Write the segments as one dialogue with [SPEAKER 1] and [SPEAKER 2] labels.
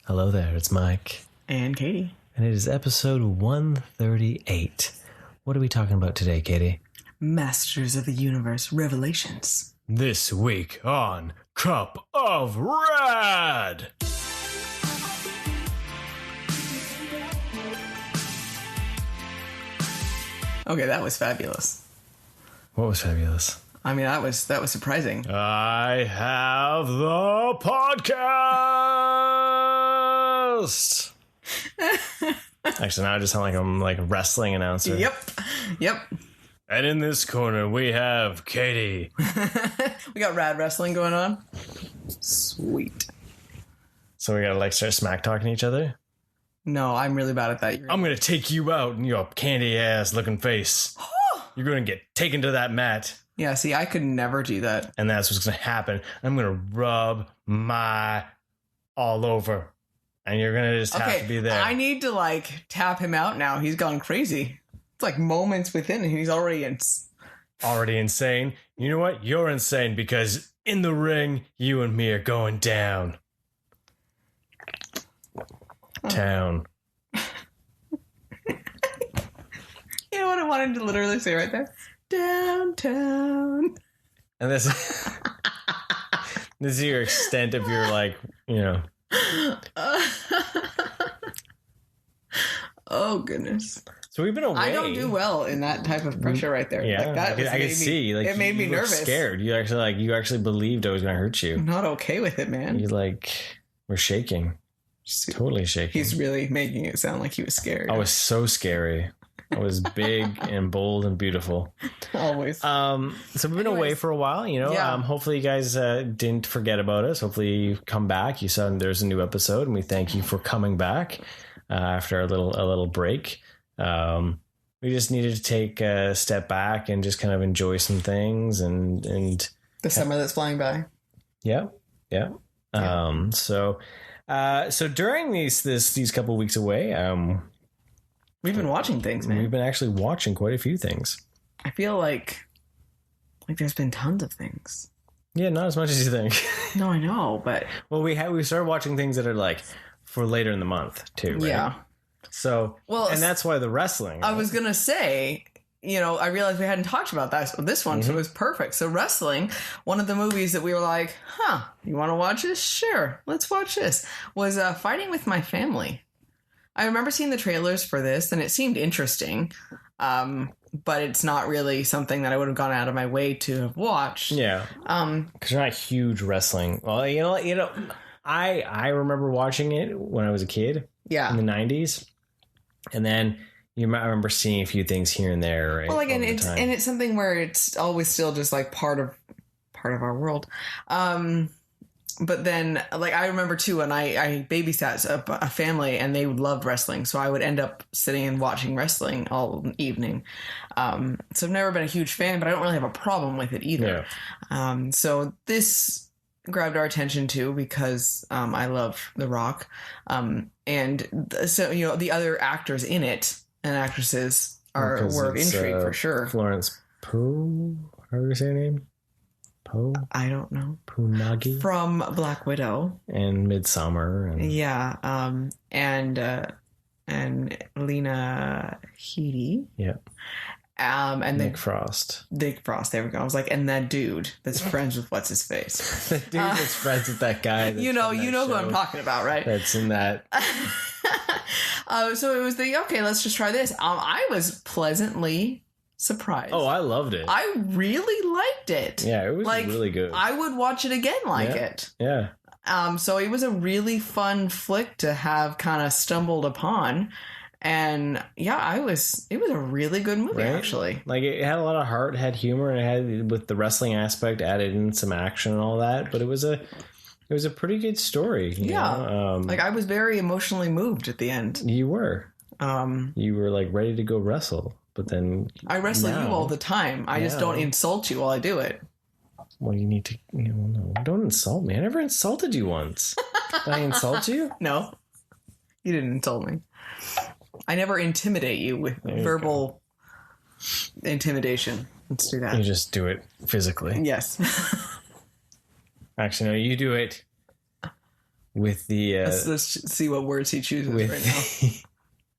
[SPEAKER 1] Hello there, it's Mike.
[SPEAKER 2] And Katie.
[SPEAKER 1] And it is episode 138. What are we talking about today, Katie?
[SPEAKER 2] Masters of the Universe Revelations.
[SPEAKER 1] This week on Cup of Rad!
[SPEAKER 2] Okay, that was fabulous.
[SPEAKER 1] What was fabulous?
[SPEAKER 2] I mean, that was surprising.
[SPEAKER 1] I have the podcast! Actually, now I just sound like I'm like a wrestling announcer.
[SPEAKER 2] Yep.
[SPEAKER 1] And in this corner, we have Katie.
[SPEAKER 2] We got rad wrestling going on. Sweet.
[SPEAKER 1] So we gotta like start smack talking each other?
[SPEAKER 2] No, I'm really bad at that.
[SPEAKER 1] I'm gonna take you out in your candy ass looking face. You're gonna get taken to that mat.
[SPEAKER 2] Yeah, see, I could never do that.
[SPEAKER 1] And that's what's gonna happen. I'm gonna rub my all over. And you're gonna just have to be there.
[SPEAKER 2] I need to like tap him out now. He's gone crazy. It's like moments within and he's already
[SPEAKER 1] insane. You know what? You're insane because in the ring, you and me are going down. Town.
[SPEAKER 2] You know what I wanted to literally say right there? Downtown.
[SPEAKER 1] And this is your extent of your like, you know.
[SPEAKER 2] Oh goodness.
[SPEAKER 1] So we've been away.
[SPEAKER 2] I don't do well in that type of pressure right there.
[SPEAKER 1] Yeah,
[SPEAKER 2] like that
[SPEAKER 1] I could see. Like,
[SPEAKER 2] it made me nervous.
[SPEAKER 1] Scared. You actually believed I was going to hurt you.
[SPEAKER 2] I'm not okay with it, man.
[SPEAKER 1] You were shaking. Totally shaking.
[SPEAKER 2] He's really making it sound like he was scared.
[SPEAKER 1] I was so scary. I was big and bold and beautiful.
[SPEAKER 2] Always.
[SPEAKER 1] So we've been away for a while, you know.
[SPEAKER 2] Yeah.
[SPEAKER 1] Hopefully you guys didn't forget about us. Hopefully you come back. You saw there's a new episode, and we thank you for coming back after a little break. We just needed to take a step back and just kind of enjoy some things and
[SPEAKER 2] the summer that's flying by.
[SPEAKER 1] Yeah. So during these couple of weeks away,
[SPEAKER 2] we've been watching things, man.
[SPEAKER 1] We've been actually watching quite a few things.
[SPEAKER 2] I feel like there's been tons of things.
[SPEAKER 1] Yeah, not as much as you think.
[SPEAKER 2] No, I know, but
[SPEAKER 1] we started watching things that are like for later in the month too, right? Yeah. So and that's why the wrestling.
[SPEAKER 2] I was gonna say, you know, I realized we hadn't talked about this one, so it was perfect. So wrestling, one of the movies that we were like, you want to watch this? Sure, let's watch this. Was Fighting with My Family. I remember seeing the trailers for this, and it seemed interesting, but it's not really something that I would have gone out of my way to have watched.
[SPEAKER 1] Yeah, because you're not huge wrestling. Well, you know, I remember watching it when I was a kid.
[SPEAKER 2] Yeah,
[SPEAKER 1] in the 90s, and then I remember seeing a few things here and there. Right?
[SPEAKER 2] Well, like, and it's something where it's always still just like part of our world. But then, like, I remember too when I babysat a family and they loved wrestling, so I would end up sitting and watching wrestling all evening. So I've never been a huge fan, but I don't really have a problem with it either. Yeah. So this grabbed our attention too because I love The Rock, and so you know the other actors in it and actresses were of intrigue for sure.
[SPEAKER 1] Florence Pugh, how do you say her name? Poe?
[SPEAKER 2] I don't know.
[SPEAKER 1] Punagi
[SPEAKER 2] from Black Widow
[SPEAKER 1] and Midsummer. And
[SPEAKER 2] and Lena Headey.
[SPEAKER 1] Yeah.
[SPEAKER 2] And
[SPEAKER 1] Nick Frost.
[SPEAKER 2] There we go. I was like, and that dude that's friends with what's his face.
[SPEAKER 1] The dude that's friends with that guy.
[SPEAKER 2] You know who I'm talking about, right?
[SPEAKER 1] That's in that.
[SPEAKER 2] So it was let's just try this. I was pleasantly surprised.
[SPEAKER 1] Oh, I loved it.
[SPEAKER 2] I really liked it.
[SPEAKER 1] Yeah, it was really good.
[SPEAKER 2] I would watch it again it.
[SPEAKER 1] Yeah.
[SPEAKER 2] So it was a really fun flick to have kind of stumbled upon. And yeah, it was a really good movie, actually. Like,
[SPEAKER 1] it had a lot of heart, had humor, and it had, with the wrestling aspect, added in some action and all that. But it was a pretty good story. You know?
[SPEAKER 2] Like, I was very emotionally moved at the end.
[SPEAKER 1] You were. You were like ready to go wrestle, but then
[SPEAKER 2] I wrestle you all the time. I just don't insult you while I do it.
[SPEAKER 1] Well, you need to. No, don't insult me. I never insulted you once. Did I insult you?
[SPEAKER 2] No, you didn't insult me. I never intimidate you with verbal intimidation. Let's do that.
[SPEAKER 1] You just do it physically.
[SPEAKER 2] Yes.
[SPEAKER 1] Actually, no, you do it with the
[SPEAKER 2] Let's see what words he chooses right now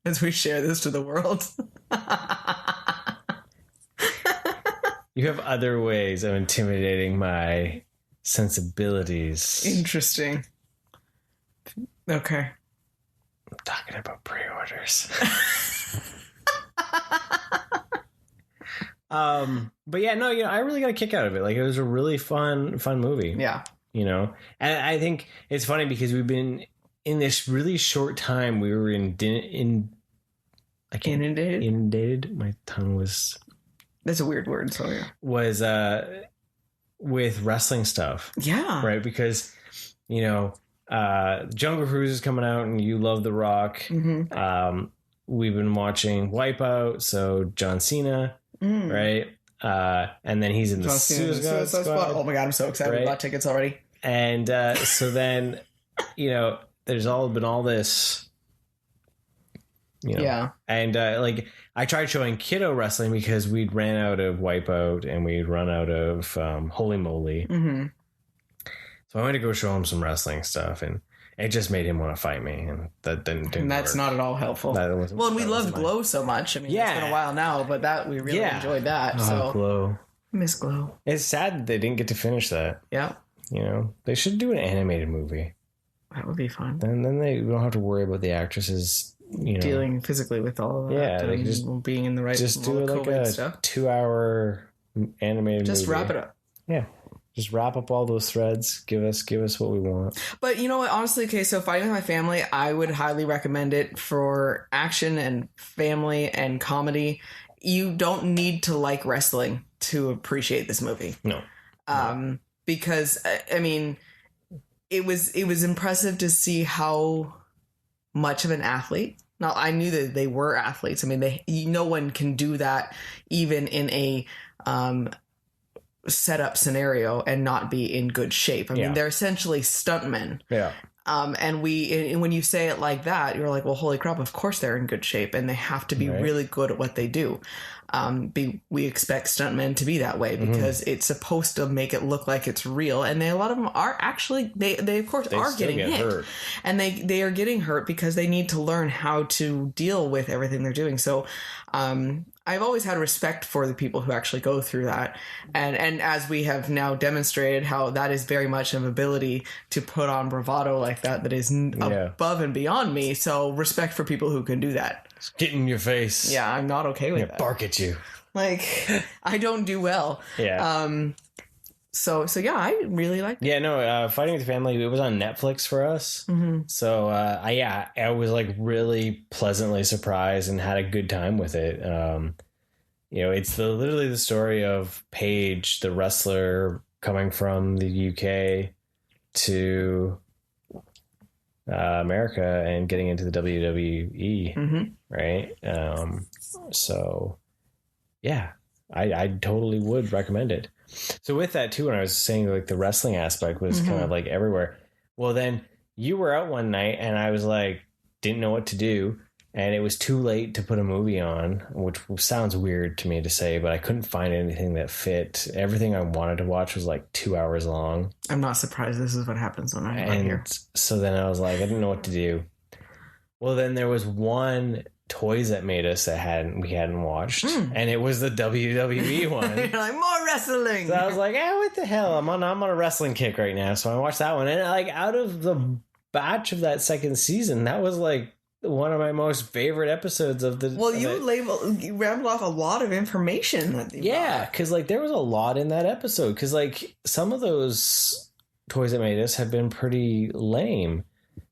[SPEAKER 2] as we share this to the world.
[SPEAKER 1] You have other ways of intimidating my sensibilities.
[SPEAKER 2] Interesting. Okay.
[SPEAKER 1] I'm talking about pre-orders. But yeah, no, I really got a kick out of it. Like, it was a really fun movie.
[SPEAKER 2] Yeah.
[SPEAKER 1] And I think it's funny because we've been in this really short time. We were inundated. My tongue was.
[SPEAKER 2] That's a weird word. So yeah.
[SPEAKER 1] Was with wrestling stuff.
[SPEAKER 2] Yeah.
[SPEAKER 1] Right, because Jungle Cruise is coming out, and you love The Rock.
[SPEAKER 2] Mm-hmm.
[SPEAKER 1] We've been watching Wipeout, so John Cena. Right, and then he's in the Suicide Squad.
[SPEAKER 2] Oh my god, I'm so excited! Right? Bought tickets already.
[SPEAKER 1] And so then, there's been all this,
[SPEAKER 2] yeah.
[SPEAKER 1] And like, I tried showing Kiddo wrestling because we'd ran out of Wipeout and we'd run out of Holy Moly.
[SPEAKER 2] Mm-hmm.
[SPEAKER 1] So I went to go show him some wrestling stuff, and it just made him want to fight me, and that didn't
[SPEAKER 2] and that's
[SPEAKER 1] work.
[SPEAKER 2] not at all helpful. And we loved Glow so much. I mean, it's been a while now, but we really enjoyed that. So
[SPEAKER 1] Glow.
[SPEAKER 2] Miss Glow.
[SPEAKER 1] It's sad that they didn't get to finish that.
[SPEAKER 2] Yeah.
[SPEAKER 1] They should do an animated movie.
[SPEAKER 2] That would be fun.
[SPEAKER 1] And then they don't have to worry about the actresses,
[SPEAKER 2] dealing physically with all of that.
[SPEAKER 1] Yeah, like just
[SPEAKER 2] being in the right.
[SPEAKER 1] Just do like a 2-hour animated movie.
[SPEAKER 2] Just wrap it up.
[SPEAKER 1] Yeah. Just wrap up all those threads. Give us what we want.
[SPEAKER 2] But you know what? Honestly, okay, so Fighting With My Family, I would highly recommend it for action and family and comedy. You don't need to like wrestling to appreciate this movie.
[SPEAKER 1] No.
[SPEAKER 2] Because, I mean, it was impressive to see how much of an athlete. Now, I knew that they were athletes. I mean, no one can do that even in a set up scenario and not be in good shape. I mean, they're essentially stuntmen. Yeah. And when you say it like that, you're like, well, holy crap, of course they're in good shape and they have to be really good at what they do. We expect stuntmen to be that way because it's supposed to make it look like it's real. And a lot of them are actually, they of course are getting hit. And they are getting hurt because they need to learn how to deal with everything they're doing. So, I've always had respect for the people who actually go through that. And as we have now demonstrated how that is very much an ability to put on bravado like that is above and beyond me. So respect for people who can do that.
[SPEAKER 1] Just get in your face.
[SPEAKER 2] Yeah, I'm not okay with that.
[SPEAKER 1] Bark at you.
[SPEAKER 2] Like, I don't do well.
[SPEAKER 1] Yeah.
[SPEAKER 2] So yeah, I really liked it.
[SPEAKER 1] Yeah, no, Fighting With the Family, it was on Netflix for us. Mm-hmm. So, I was like really pleasantly surprised and had a good time with it. It's literally the story of Paige, the wrestler coming from the UK to America and getting into the WWE, right? So, yeah, I totally would recommend it. So with that too, when I was saying like the wrestling aspect was kind of like everywhere. Well, then you were out one night and I was like, didn't know what to do. And it was too late to put a movie on, which sounds weird to me to say, but I couldn't find anything that fit. Everything I wanted to watch was like 2 hours long.
[SPEAKER 2] I'm not surprised. This is what happens when I'm out here.
[SPEAKER 1] So then I was like, I didn't know what to do. Well, then there was one Toys That Made Us that we hadn't watched, and it was the WWE one.
[SPEAKER 2] You're like, more wrestling.
[SPEAKER 1] So I was like, what the hell? I'm on a wrestling kick right now. So I watched that one, and like out of the batch of that second season, that was like one of my most favorite episodes of the.
[SPEAKER 2] Well, you rambled off a lot of information that
[SPEAKER 1] because like there was a lot in that episode. Because like some of those Toys That Made Us have been pretty lame.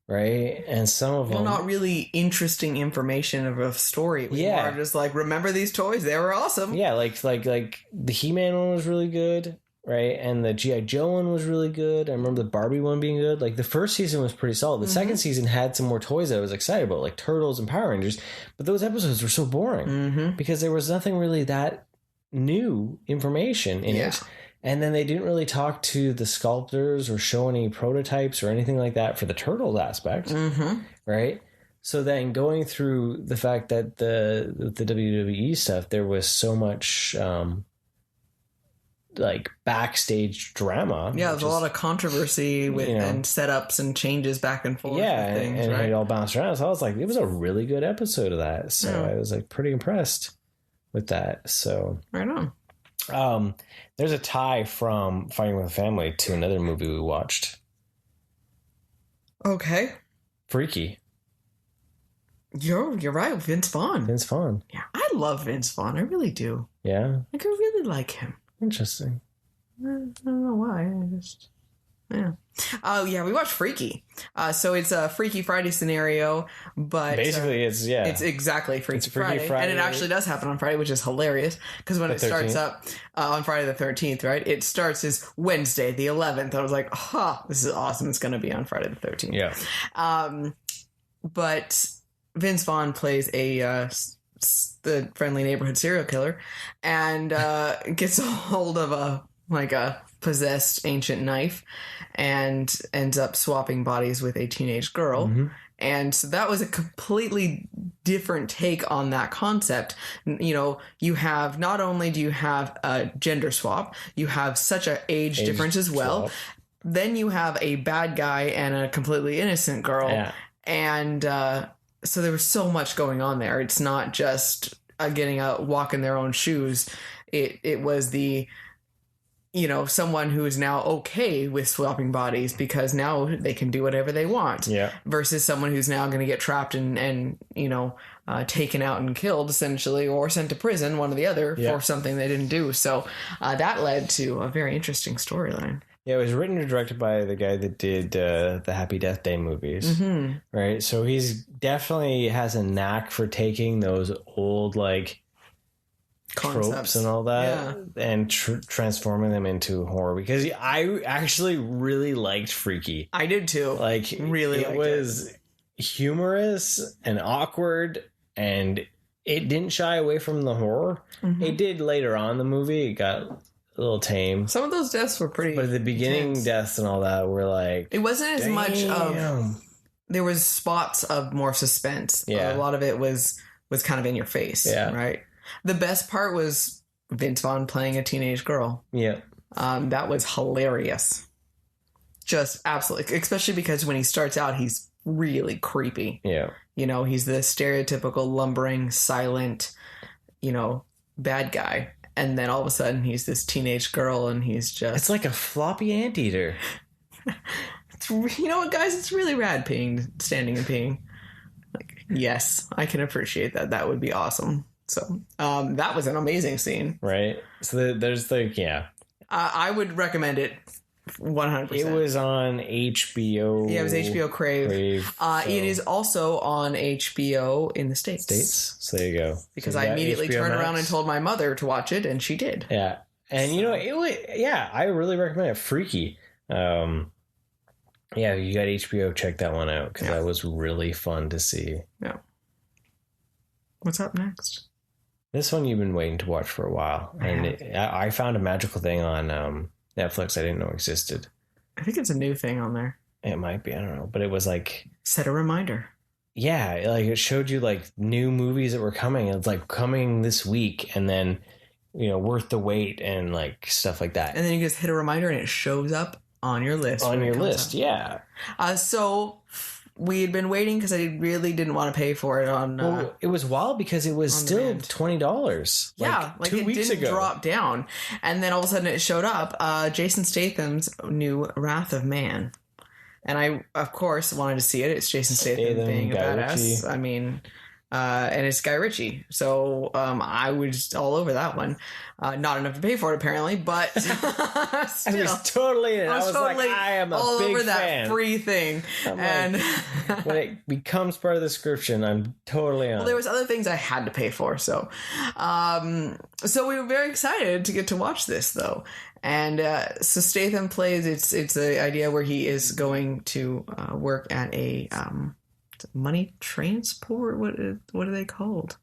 [SPEAKER 1] Right, and some of them
[SPEAKER 2] not really interesting information of a story. More just like, remember these toys? They were awesome.
[SPEAKER 1] Yeah, like the He-Man one was really good, right? And the G.I. Joe one was really good. I remember the Barbie one being good. Like the first season was pretty solid. The second season had some more toys that I was excited about, like Turtles and Power Rangers. But those episodes were so boring because there was nothing really that new information in it. And then they didn't really talk to the sculptors or show any prototypes or anything like that for the Turtles aspect, right? So then going through the fact that the WWE stuff, there was so much like backstage drama.
[SPEAKER 2] Yeah, there's a lot of controversy with and setups and changes back and forth.
[SPEAKER 1] Yeah,
[SPEAKER 2] with things,
[SPEAKER 1] and
[SPEAKER 2] right?
[SPEAKER 1] it all bounced around. So I was like, it was a really good episode of that. So I was like pretty impressed with that. So
[SPEAKER 2] right on.
[SPEAKER 1] There's a tie from Fighting with the Family to another movie we watched.
[SPEAKER 2] Okay.
[SPEAKER 1] Freaky.
[SPEAKER 2] You're right, Vince Vaughn.
[SPEAKER 1] Vince Vaughn.
[SPEAKER 2] Yeah, I love Vince Vaughn. I really do.
[SPEAKER 1] Yeah.
[SPEAKER 2] Like, I really like him.
[SPEAKER 1] Interesting.
[SPEAKER 2] I don't know why. I just... Yeah. Oh, yeah, we watched Freaky. So it's a Freaky Friday scenario, but...
[SPEAKER 1] Basically, it's
[SPEAKER 2] exactly Freaky Friday. And it actually does happen on Friday, which is hilarious, because when it starts up on Friday the 13th, right, it starts as Wednesday the 11th. I was like, this is awesome. It's going to be on Friday the 13th.
[SPEAKER 1] Yeah.
[SPEAKER 2] But Vince Vaughn plays the friendly neighborhood serial killer and gets a hold of a possessed ancient knife and ends up swapping bodies with a teenage girl. Mm-hmm. And so that was a completely different take on that concept. You know, you have, not only do you have a gender swap, you have such an age difference as well. Swap. Then you have a bad guy and a completely innocent girl. Yeah. And so there was so much going on there. It's not just getting out, walk in their own shoes. It was the... someone who is now okay with swapping bodies because now they can do whatever they want. Yeah. Versus someone who's now going to get trapped and taken out and killed, essentially, or sent to prison, one or the other, for something they didn't do. So that led to a very interesting storyline.
[SPEAKER 1] Yeah, it was written and directed by the guy that did the Happy Death Day movies. Mm-hmm. Right? So he's definitely has a knack for taking those old, tropes and all that and transforming them into horror, because I actually really liked Freaky.
[SPEAKER 2] I did too.
[SPEAKER 1] It was humorous and awkward, and it didn't shy away from the horror. Mm-hmm. It did later on in the movie. It got a little tame.
[SPEAKER 2] Some of those deaths were pretty,
[SPEAKER 1] but the beginning
[SPEAKER 2] intense.
[SPEAKER 1] Deaths and all that were like,
[SPEAKER 2] it wasn't as much of, there was spots of more suspense. A lot of it was kind of in your face. Right. The best part was Vince Vaughn playing a teenage girl. Yeah. That was hilarious. Just absolutely. Especially because when he starts out, he's really creepy. Yeah. He's the stereotypical lumbering, silent, bad guy. And then all of a sudden he's this teenage girl and he's just...
[SPEAKER 1] It's like a floppy anteater.
[SPEAKER 2] You know what, guys? It's really rad standing and peeing. Yes, I can appreciate that. That would be awesome. So that was an amazing scene.
[SPEAKER 1] Right. So there's
[SPEAKER 2] I would recommend it 100%.
[SPEAKER 1] It was on HBO.
[SPEAKER 2] Yeah, it was HBO Crave. It is also on HBO in the States.
[SPEAKER 1] So there you go.
[SPEAKER 2] Because I immediately turned around and told my mother to watch it, and she did.
[SPEAKER 1] Yeah. And I really recommend it. Freaky. Yeah, you got HBO, check that one out, because that was really fun to see.
[SPEAKER 2] Yeah. What's up next?
[SPEAKER 1] This one you've been waiting to watch for a while. And I found a magical thing on Netflix I didn't know existed.
[SPEAKER 2] I think it's a new thing on there.
[SPEAKER 1] It might be. I don't know. But it was
[SPEAKER 2] set a reminder.
[SPEAKER 1] Yeah. It showed you new movies that were coming. It's coming this week. And then, worth the wait and stuff like that.
[SPEAKER 2] And then you just hit a reminder and it shows up on your list.
[SPEAKER 1] On your list. Yeah.
[SPEAKER 2] So... we had been waiting because I really didn't want to pay for it on...
[SPEAKER 1] well, it was wild because it was still $20.
[SPEAKER 2] Yeah,
[SPEAKER 1] 2 weeks ago.
[SPEAKER 2] It didn't drop down. And then all of a sudden it showed up. Jason Statham's new Wrath of Man. And I, of course, wanted to see it. It's Jason Statham being a badass. Ritchie. I mean... and it's Guy Ritchie. So I was all over that one. Not enough to pay for it, apparently, but still.
[SPEAKER 1] I was totally in. I was totally I am a
[SPEAKER 2] all
[SPEAKER 1] big
[SPEAKER 2] over
[SPEAKER 1] fan.
[SPEAKER 2] That free thing. And
[SPEAKER 1] when it becomes part of the description, I'm totally on.
[SPEAKER 2] Well, there was other things I had to pay for. So we were very excited to get to watch this, though. And so Statham plays, it's the idea where he is going to work at a... money transport? What are they called?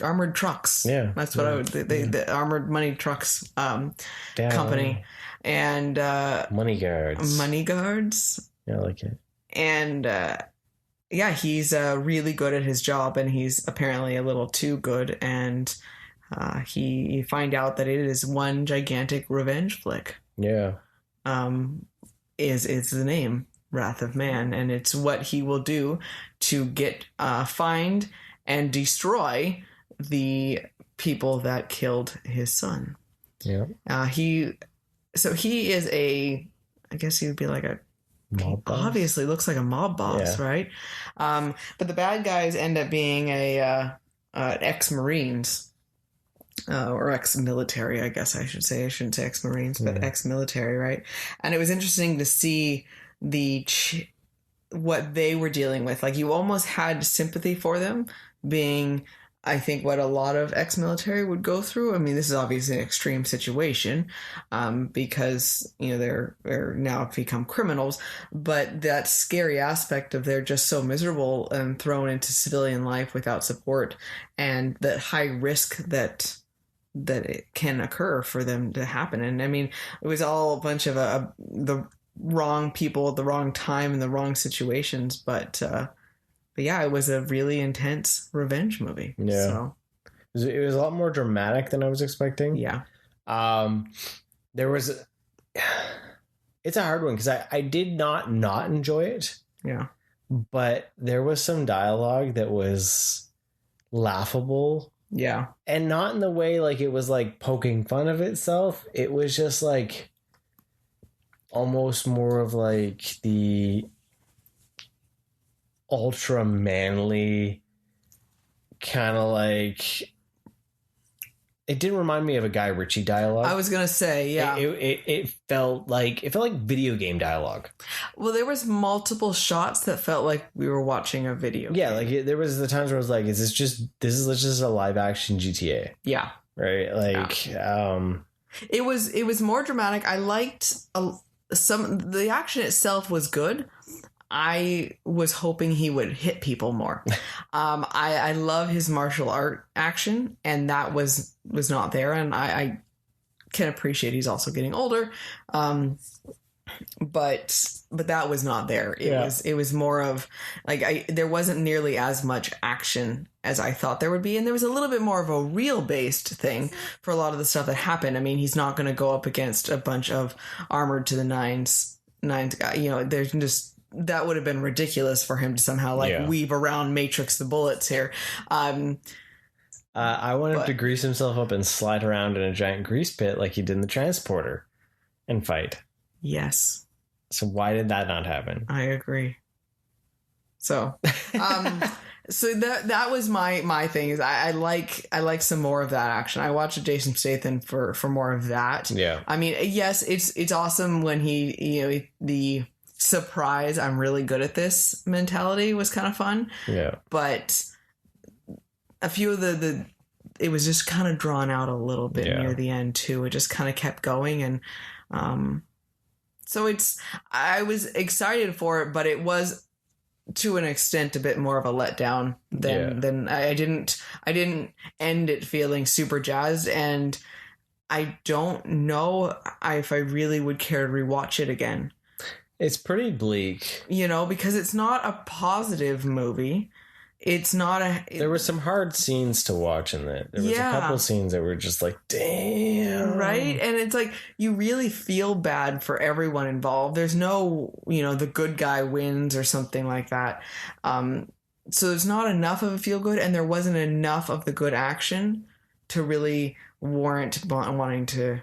[SPEAKER 2] Armored trucks. Yeah, that's what I would. The armored money trucks company, and
[SPEAKER 1] money guards.
[SPEAKER 2] Money guards.
[SPEAKER 1] Yeah, I like it.
[SPEAKER 2] And he's really good at his job, and he's apparently a little too good. And You find out that it is one gigantic revenge flick.
[SPEAKER 1] Yeah.
[SPEAKER 2] Is the name Wrath of Man, and it's what he will do to get find and destroy the people that killed his son.
[SPEAKER 1] Yeah.
[SPEAKER 2] He is I guess he would be like
[SPEAKER 1] Mob boss?
[SPEAKER 2] obviously looks like a mob boss,
[SPEAKER 1] Yeah.
[SPEAKER 2] right? But the bad guys end up being ex-Marines. Or ex-military, I guess I should say. I shouldn't say ex-Marines, but ex-military, right? And it was interesting to see what they were dealing with. Like, you almost had sympathy for them, being, I think, what a lot of ex-military would go through. I mean, this is obviously an extreme situation, because, they're now become criminals, but that scary aspect of they're just so miserable and thrown into civilian life without support, and that high risk that it can occur for them to happen. And I mean, it was all a bunch of the wrong people at the wrong time in the wrong situations. But yeah, it was a really intense revenge movie.
[SPEAKER 1] Yeah.
[SPEAKER 2] So,
[SPEAKER 1] it was a lot more dramatic than I was expecting.
[SPEAKER 2] Yeah.
[SPEAKER 1] There was, it's a hard one because I did not enjoy it.
[SPEAKER 2] Yeah.
[SPEAKER 1] But there was some dialogue that was laughable.
[SPEAKER 2] Yeah.
[SPEAKER 1] And not in the way like it was like poking fun of itself. It was just like almost more of like the ultra manly kind of like, it didn't remind me of a Guy Ritchie dialogue.
[SPEAKER 2] I was gonna say, yeah.
[SPEAKER 1] It felt like video game dialogue.
[SPEAKER 2] Well, there was multiple shots that felt like we were watching a video.
[SPEAKER 1] Yeah, like there was the times where I was like, this is just a live action GTA?
[SPEAKER 2] Yeah.
[SPEAKER 1] Right. Like,
[SPEAKER 2] it was more dramatic. I liked the action itself was good. I was hoping he would hit people more. I love his martial art action, and that was not there. And I can appreciate he's also getting older. But that was not there. It was more of like, there wasn't nearly as much action as I thought there would be. And there was a little bit more of a real based thing for a lot of the stuff that happened. I mean, he's not going to go up against a bunch of armored to the nines guy. There's just, that would have been ridiculous for him to somehow weave around Matrix the bullets here. I
[SPEAKER 1] want him to grease himself up and slide around in a giant grease pit like he did in the Transporter and fight.
[SPEAKER 2] Yes.
[SPEAKER 1] So why did that not happen?
[SPEAKER 2] I agree. So, so that was my thing. Is I like some more of that action. I watched Jason Statham for more of that.
[SPEAKER 1] Yeah.
[SPEAKER 2] I mean, yes, it's awesome when he the surprise, I'm really good at this mentality was kind of fun.
[SPEAKER 1] Yeah.
[SPEAKER 2] But a few of it was just kind of drawn out a little bit near the end too. It just kind of kept going, and so I was excited for it, but it was to an extent a bit more of a letdown than I didn't end it feeling super jazzed, and I don't know if I really would care to rewatch it again.
[SPEAKER 1] It's pretty bleak.
[SPEAKER 2] Because it's not a positive movie. It's not
[SPEAKER 1] there were some hard scenes to watch in it. There was a couple scenes that were just like, damn. Right?
[SPEAKER 2] And it's like, you really feel bad for everyone involved. There's no, the good guy wins or something like that. So there's not enough of a feel good, and there wasn't enough of the good action to really warrant wanting to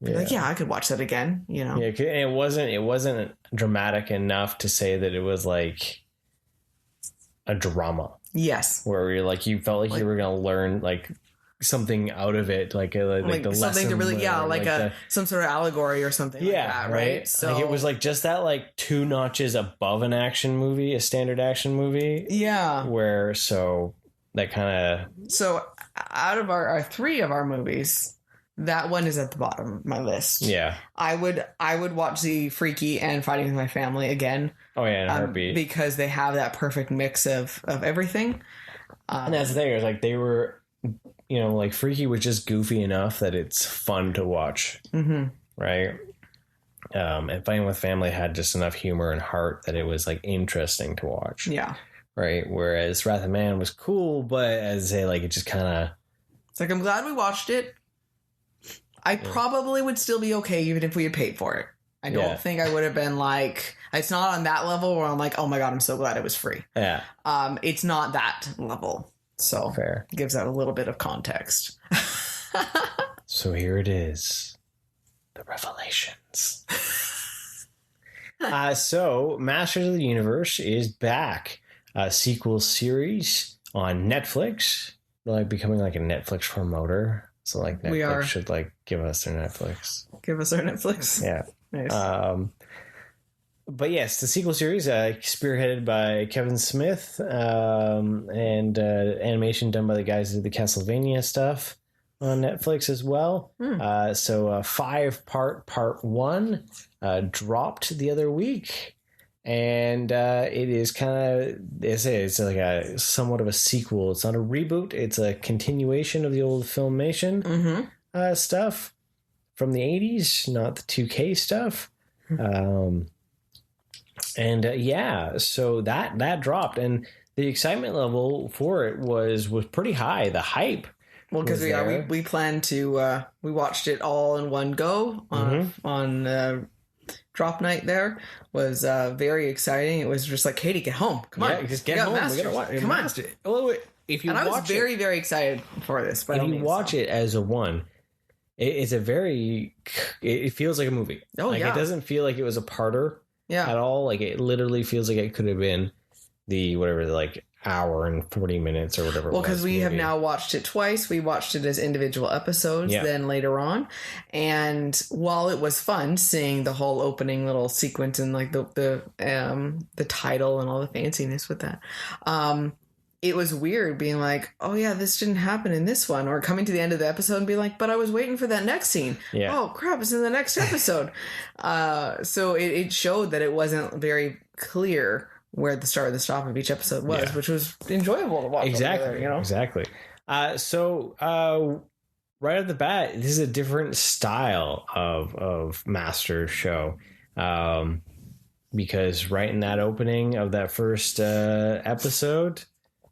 [SPEAKER 2] be like, I could watch that again, Yeah, and
[SPEAKER 1] it wasn't dramatic enough to say that it was like a drama.
[SPEAKER 2] Yes.
[SPEAKER 1] Where you felt like you were going to learn like something out of it, like the
[SPEAKER 2] something
[SPEAKER 1] lesson
[SPEAKER 2] to really, some sort of allegory or something like that, right?
[SPEAKER 1] So like it was like just that like 2 notches above an action movie, a standard action movie.
[SPEAKER 2] Yeah.
[SPEAKER 1] So
[SPEAKER 2] out of our 3 of our movies, that one is at the bottom of my list.
[SPEAKER 1] Yeah.
[SPEAKER 2] I would watch the Freaky and Fighting with My Family again.
[SPEAKER 1] Oh yeah, in a heartbeat.
[SPEAKER 2] Because they have that perfect mix of everything.
[SPEAKER 1] And that's the thing, is like they were, like Freaky was just goofy enough that it's fun to watch.
[SPEAKER 2] Mm-hmm.
[SPEAKER 1] Right. And Fighting with Family had just enough humor and heart that it was like interesting to watch.
[SPEAKER 2] Yeah.
[SPEAKER 1] Right. Whereas Wrath of Man was cool, but as I say, like it just kind of
[SPEAKER 2] It's like, I'm glad we watched it. I probably would still be okay even if we had paid for it. I don't think I would have been like, it's not on that level where I'm like, oh my God, I'm so glad it was free.
[SPEAKER 1] Yeah.
[SPEAKER 2] It's not that level. So
[SPEAKER 1] Fair.
[SPEAKER 2] Gives that a little bit of context.
[SPEAKER 1] So here it is. The revelations. So Masters of the Universe is back. A sequel series on Netflix. They're like becoming like a Netflix promoter. So like Netflix should like give us their Netflix.
[SPEAKER 2] Give us our Netflix.
[SPEAKER 1] Yeah.
[SPEAKER 2] Nice.
[SPEAKER 1] But yes, the sequel series spearheaded by Kevin Smith and animation done by the guys who did the Castlevania stuff on Netflix as well. So 5-part part 1 dropped the other week, and it is kind of it's like a somewhat of a sequel. It's not a reboot. It's a continuation of the old Filmation stuff from the 80s, not the 2K stuff. So that dropped, and the excitement level for it was pretty high. The hype.
[SPEAKER 2] Well, because we planned to we watched it all in one go on drop night. There was very exciting. It was just like, Katie, get home. Come on,
[SPEAKER 1] just get home. We gotta watch. Come on. Well, if you
[SPEAKER 2] and I was very very excited for this.
[SPEAKER 1] If you watch it as a one, it's a very. It feels like a movie.
[SPEAKER 2] Oh
[SPEAKER 1] It doesn't feel like it was a parter. At all. Like it literally feels like it could have been the hour and 40 minutes or whatever.
[SPEAKER 2] Well, because we have now watched it twice. We watched it as individual episodes then later on. And while it was fun seeing the whole opening little sequence and like the title and all the fanciness with that, it was weird being like, oh yeah, this didn't happen in this one, or coming to the end of the episode and be like, but I was waiting for that next scene. Oh crap, it's in the next episode. So it showed that it wasn't very clear where the start and the stop of each episode was, which was enjoyable to watch.
[SPEAKER 1] Exactly. So right off the bat, this is a different style of Master show. Because right in that opening of that first episode,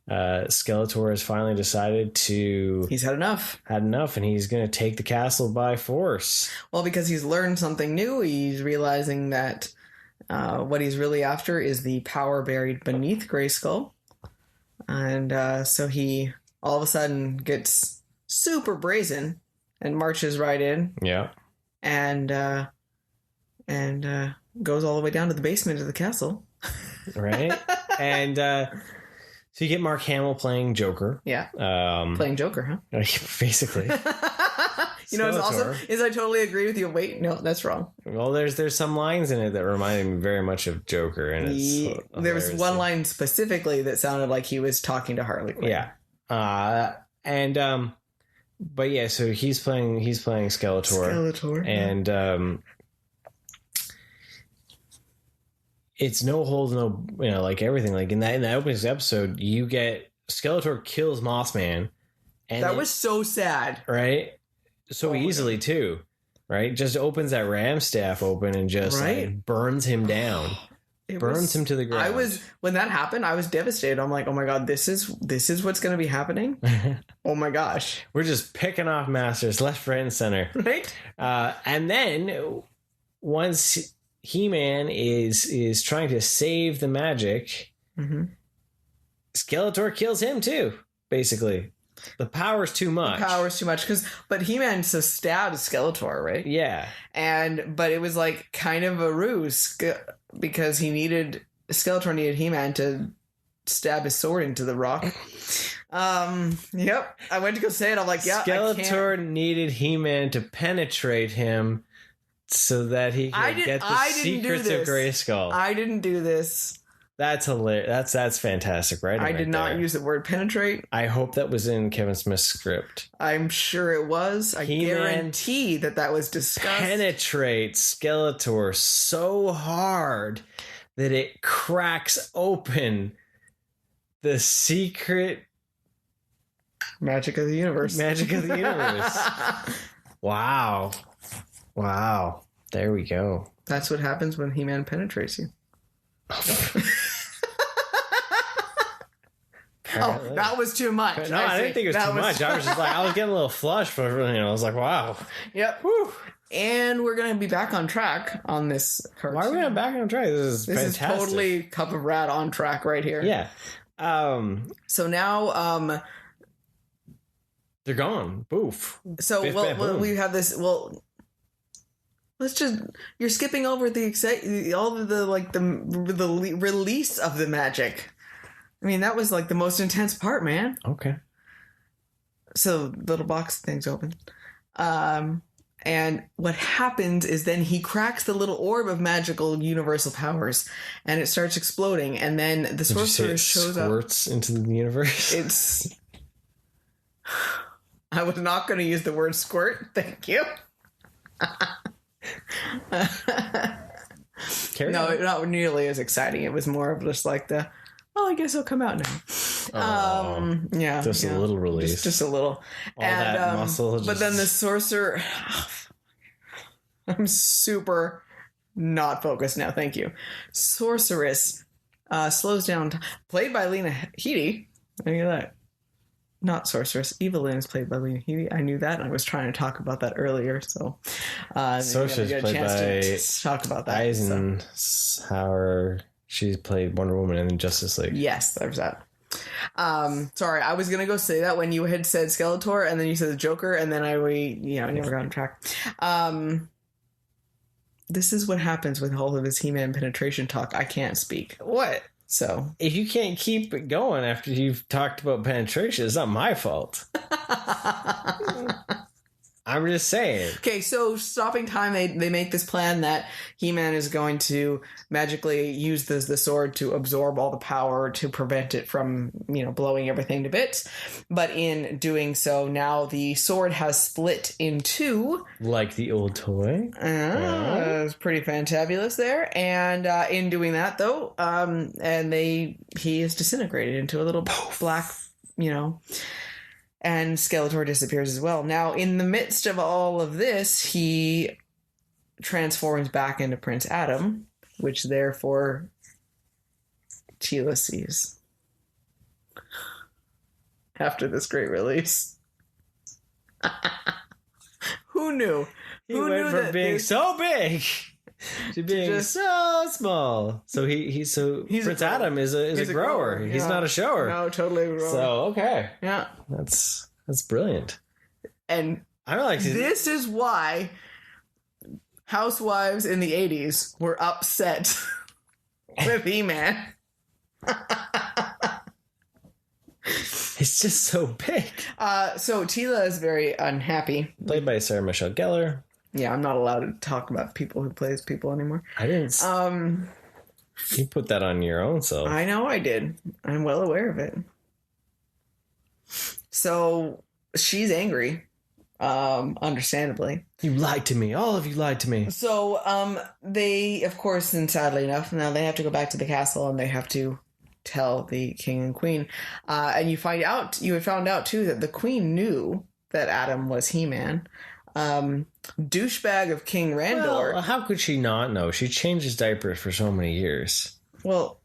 [SPEAKER 1] Skeletor has finally decided he's had enough, and he's going to take the castle by force.
[SPEAKER 2] Well, because he's learned something new. He's realizing that what he's really after is the power buried beneath Grayskull, and so he all of a sudden gets super brazen and marches right in. And goes all the way down to the basement of the castle. Right.
[SPEAKER 1] And so you get Mark Hamill playing Joker.
[SPEAKER 2] Playing Joker, huh?
[SPEAKER 1] Basically.
[SPEAKER 2] You know what's awesome is I totally agree with you. Wait, no, that's wrong.
[SPEAKER 1] Well, there's some lines in it that reminded me very much of Joker, and
[SPEAKER 2] there was one line specifically that sounded like he was talking to Harley Quinn.
[SPEAKER 1] But yeah, so he's playing Skeletor. And it's no holds no, like everything. Like in that opening episode, you get Skeletor kills Mothman, and
[SPEAKER 2] that was so sad,
[SPEAKER 1] right? So easily too, right? Just opens that ram staff open and just like burns him down, burns him to the ground.
[SPEAKER 2] When that happened, I was devastated. I'm like, oh my god, this is what's going to be happening. Oh my gosh,
[SPEAKER 1] we're just picking off masters left, right, and center,
[SPEAKER 2] right?
[SPEAKER 1] And then once He-Man is trying to save the magic, Skeletor kills him too, basically. The power's too much.
[SPEAKER 2] But He-Man so stabbed Skeletor, right?
[SPEAKER 1] Yeah.
[SPEAKER 2] But it was like kind of a ruse because Skeletor needed He-Man to stab his sword into the rock. Yep. I went to go say it. I'm like,
[SPEAKER 1] Skeletor needed He-Man to penetrate him so that he could get the secrets of Grayskull.
[SPEAKER 2] I didn't do this.
[SPEAKER 1] That's hilarious. That's fantastic, right?
[SPEAKER 2] I did not use the word penetrate.
[SPEAKER 1] I hope that was in Kevin Smith's script.
[SPEAKER 2] I'm sure it was. I guarantee that was discussed.
[SPEAKER 1] Penetrate Skeletor so hard that it cracks open the secret
[SPEAKER 2] magic of the universe.
[SPEAKER 1] Wow. There we go.
[SPEAKER 2] That's what happens when He-Man penetrates you.
[SPEAKER 1] apparently.
[SPEAKER 2] Oh, that was too much.
[SPEAKER 1] No, I didn't think it was too much. I was just like, I was getting a little flushed, but I was like, wow.
[SPEAKER 2] Yep.
[SPEAKER 1] Whew.
[SPEAKER 2] And we're going to be back on track on this cartoon.
[SPEAKER 1] Why are we not back on track? This is fantastic.
[SPEAKER 2] This is totally Cup of Rad on track right here.
[SPEAKER 1] Yeah.
[SPEAKER 2] So now,
[SPEAKER 1] they're gone. Boof.
[SPEAKER 2] so we have this. Well, let's just. You're skipping over all of the release of the magic. I mean, that was like the most intense part, man.
[SPEAKER 1] Okay.
[SPEAKER 2] So little box things open. And what happens is then he cracks the little orb of magical universal powers, and it starts exploding. And then the sorcerer shows up.
[SPEAKER 1] Squirts into the universe.
[SPEAKER 2] It's. I was not going to use the word squirt. Thank you. No, not nearly as exciting. It was more of just like I guess it'll come out now. Yeah.
[SPEAKER 1] Just a little release.
[SPEAKER 2] Just a little.
[SPEAKER 1] All that muscle.
[SPEAKER 2] But then the sorcerer... I'm super not focused now. Thank you. Sorceress slows down. Played by Lena Headey. I knew that. Not Sorceress. Evelyn is played by Lena Headey. I knew that, and I was trying to talk about that earlier. So,
[SPEAKER 1] Sorceress
[SPEAKER 2] played
[SPEAKER 1] by
[SPEAKER 2] talk about that.
[SPEAKER 1] Eisenhower. She played Wonder Woman in Justice League.
[SPEAKER 2] Yes, there's that. Sorry, I was gonna go say that when you had said Skeletor, and then you said the Joker, and then I never got on track. This is what happens with all of his He-Man penetration talk. I can't speak.
[SPEAKER 1] What?
[SPEAKER 2] So
[SPEAKER 1] if you can't keep it going after you've talked about penetration, it's not my fault. I'm just saying.
[SPEAKER 2] Okay, so stopping time, they make this plan that He-Man is going to magically use the sword to absorb all the power to prevent it from, blowing everything to bits. But in doing so, now the sword has split in two.
[SPEAKER 1] Like the old toy.
[SPEAKER 2] It's pretty fantabulous there. And in doing that, though, he is disintegrated into a little black, and Skeletor disappears as well. Now, in the midst of all of this, he transforms back into Prince Adam, which therefore Teela sees after this great release. Who knew?
[SPEAKER 1] He went from being so big to being so small. So he's Prince Adam is a grower.
[SPEAKER 2] Yeah.
[SPEAKER 1] He's not a shower.
[SPEAKER 2] No, totally a grower.
[SPEAKER 1] So okay,
[SPEAKER 2] yeah,
[SPEAKER 1] that's brilliant.
[SPEAKER 2] And
[SPEAKER 1] I don't like
[SPEAKER 2] this is why housewives in the 80s were upset with He-Man.
[SPEAKER 1] It's just so big.
[SPEAKER 2] So Teela is very unhappy.
[SPEAKER 1] Played by Sarah Michelle Gellar.
[SPEAKER 2] Yeah, I'm not allowed to talk about people who plays people anymore.
[SPEAKER 1] I didn't. You put that on your own self.
[SPEAKER 2] I know I did. I'm well aware of it. So she's angry, understandably.
[SPEAKER 1] You lied to me. All of you lied to me.
[SPEAKER 2] So they, of course, and sadly enough, now they have to go back to the castle and they have to tell the king and queen. And you had found out too that the queen knew that Adam was He-Man. Douchebag of King Randor.
[SPEAKER 1] Well, how could she not know? She changed his diapers for so many years.
[SPEAKER 2] Well,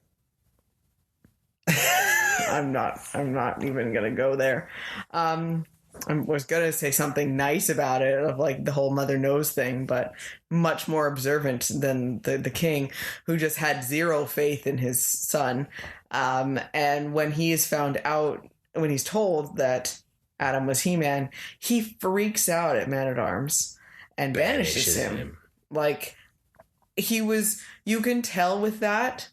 [SPEAKER 2] I'm not even gonna go there. I was gonna say something nice about it, of like the whole mother knows thing, but much more observant than the king, who just had zero faith in his son. And when he is found out, when he's told that Adam was He-Man, he freaks out at Man-at-Arms and banishes him. Like, you can tell with that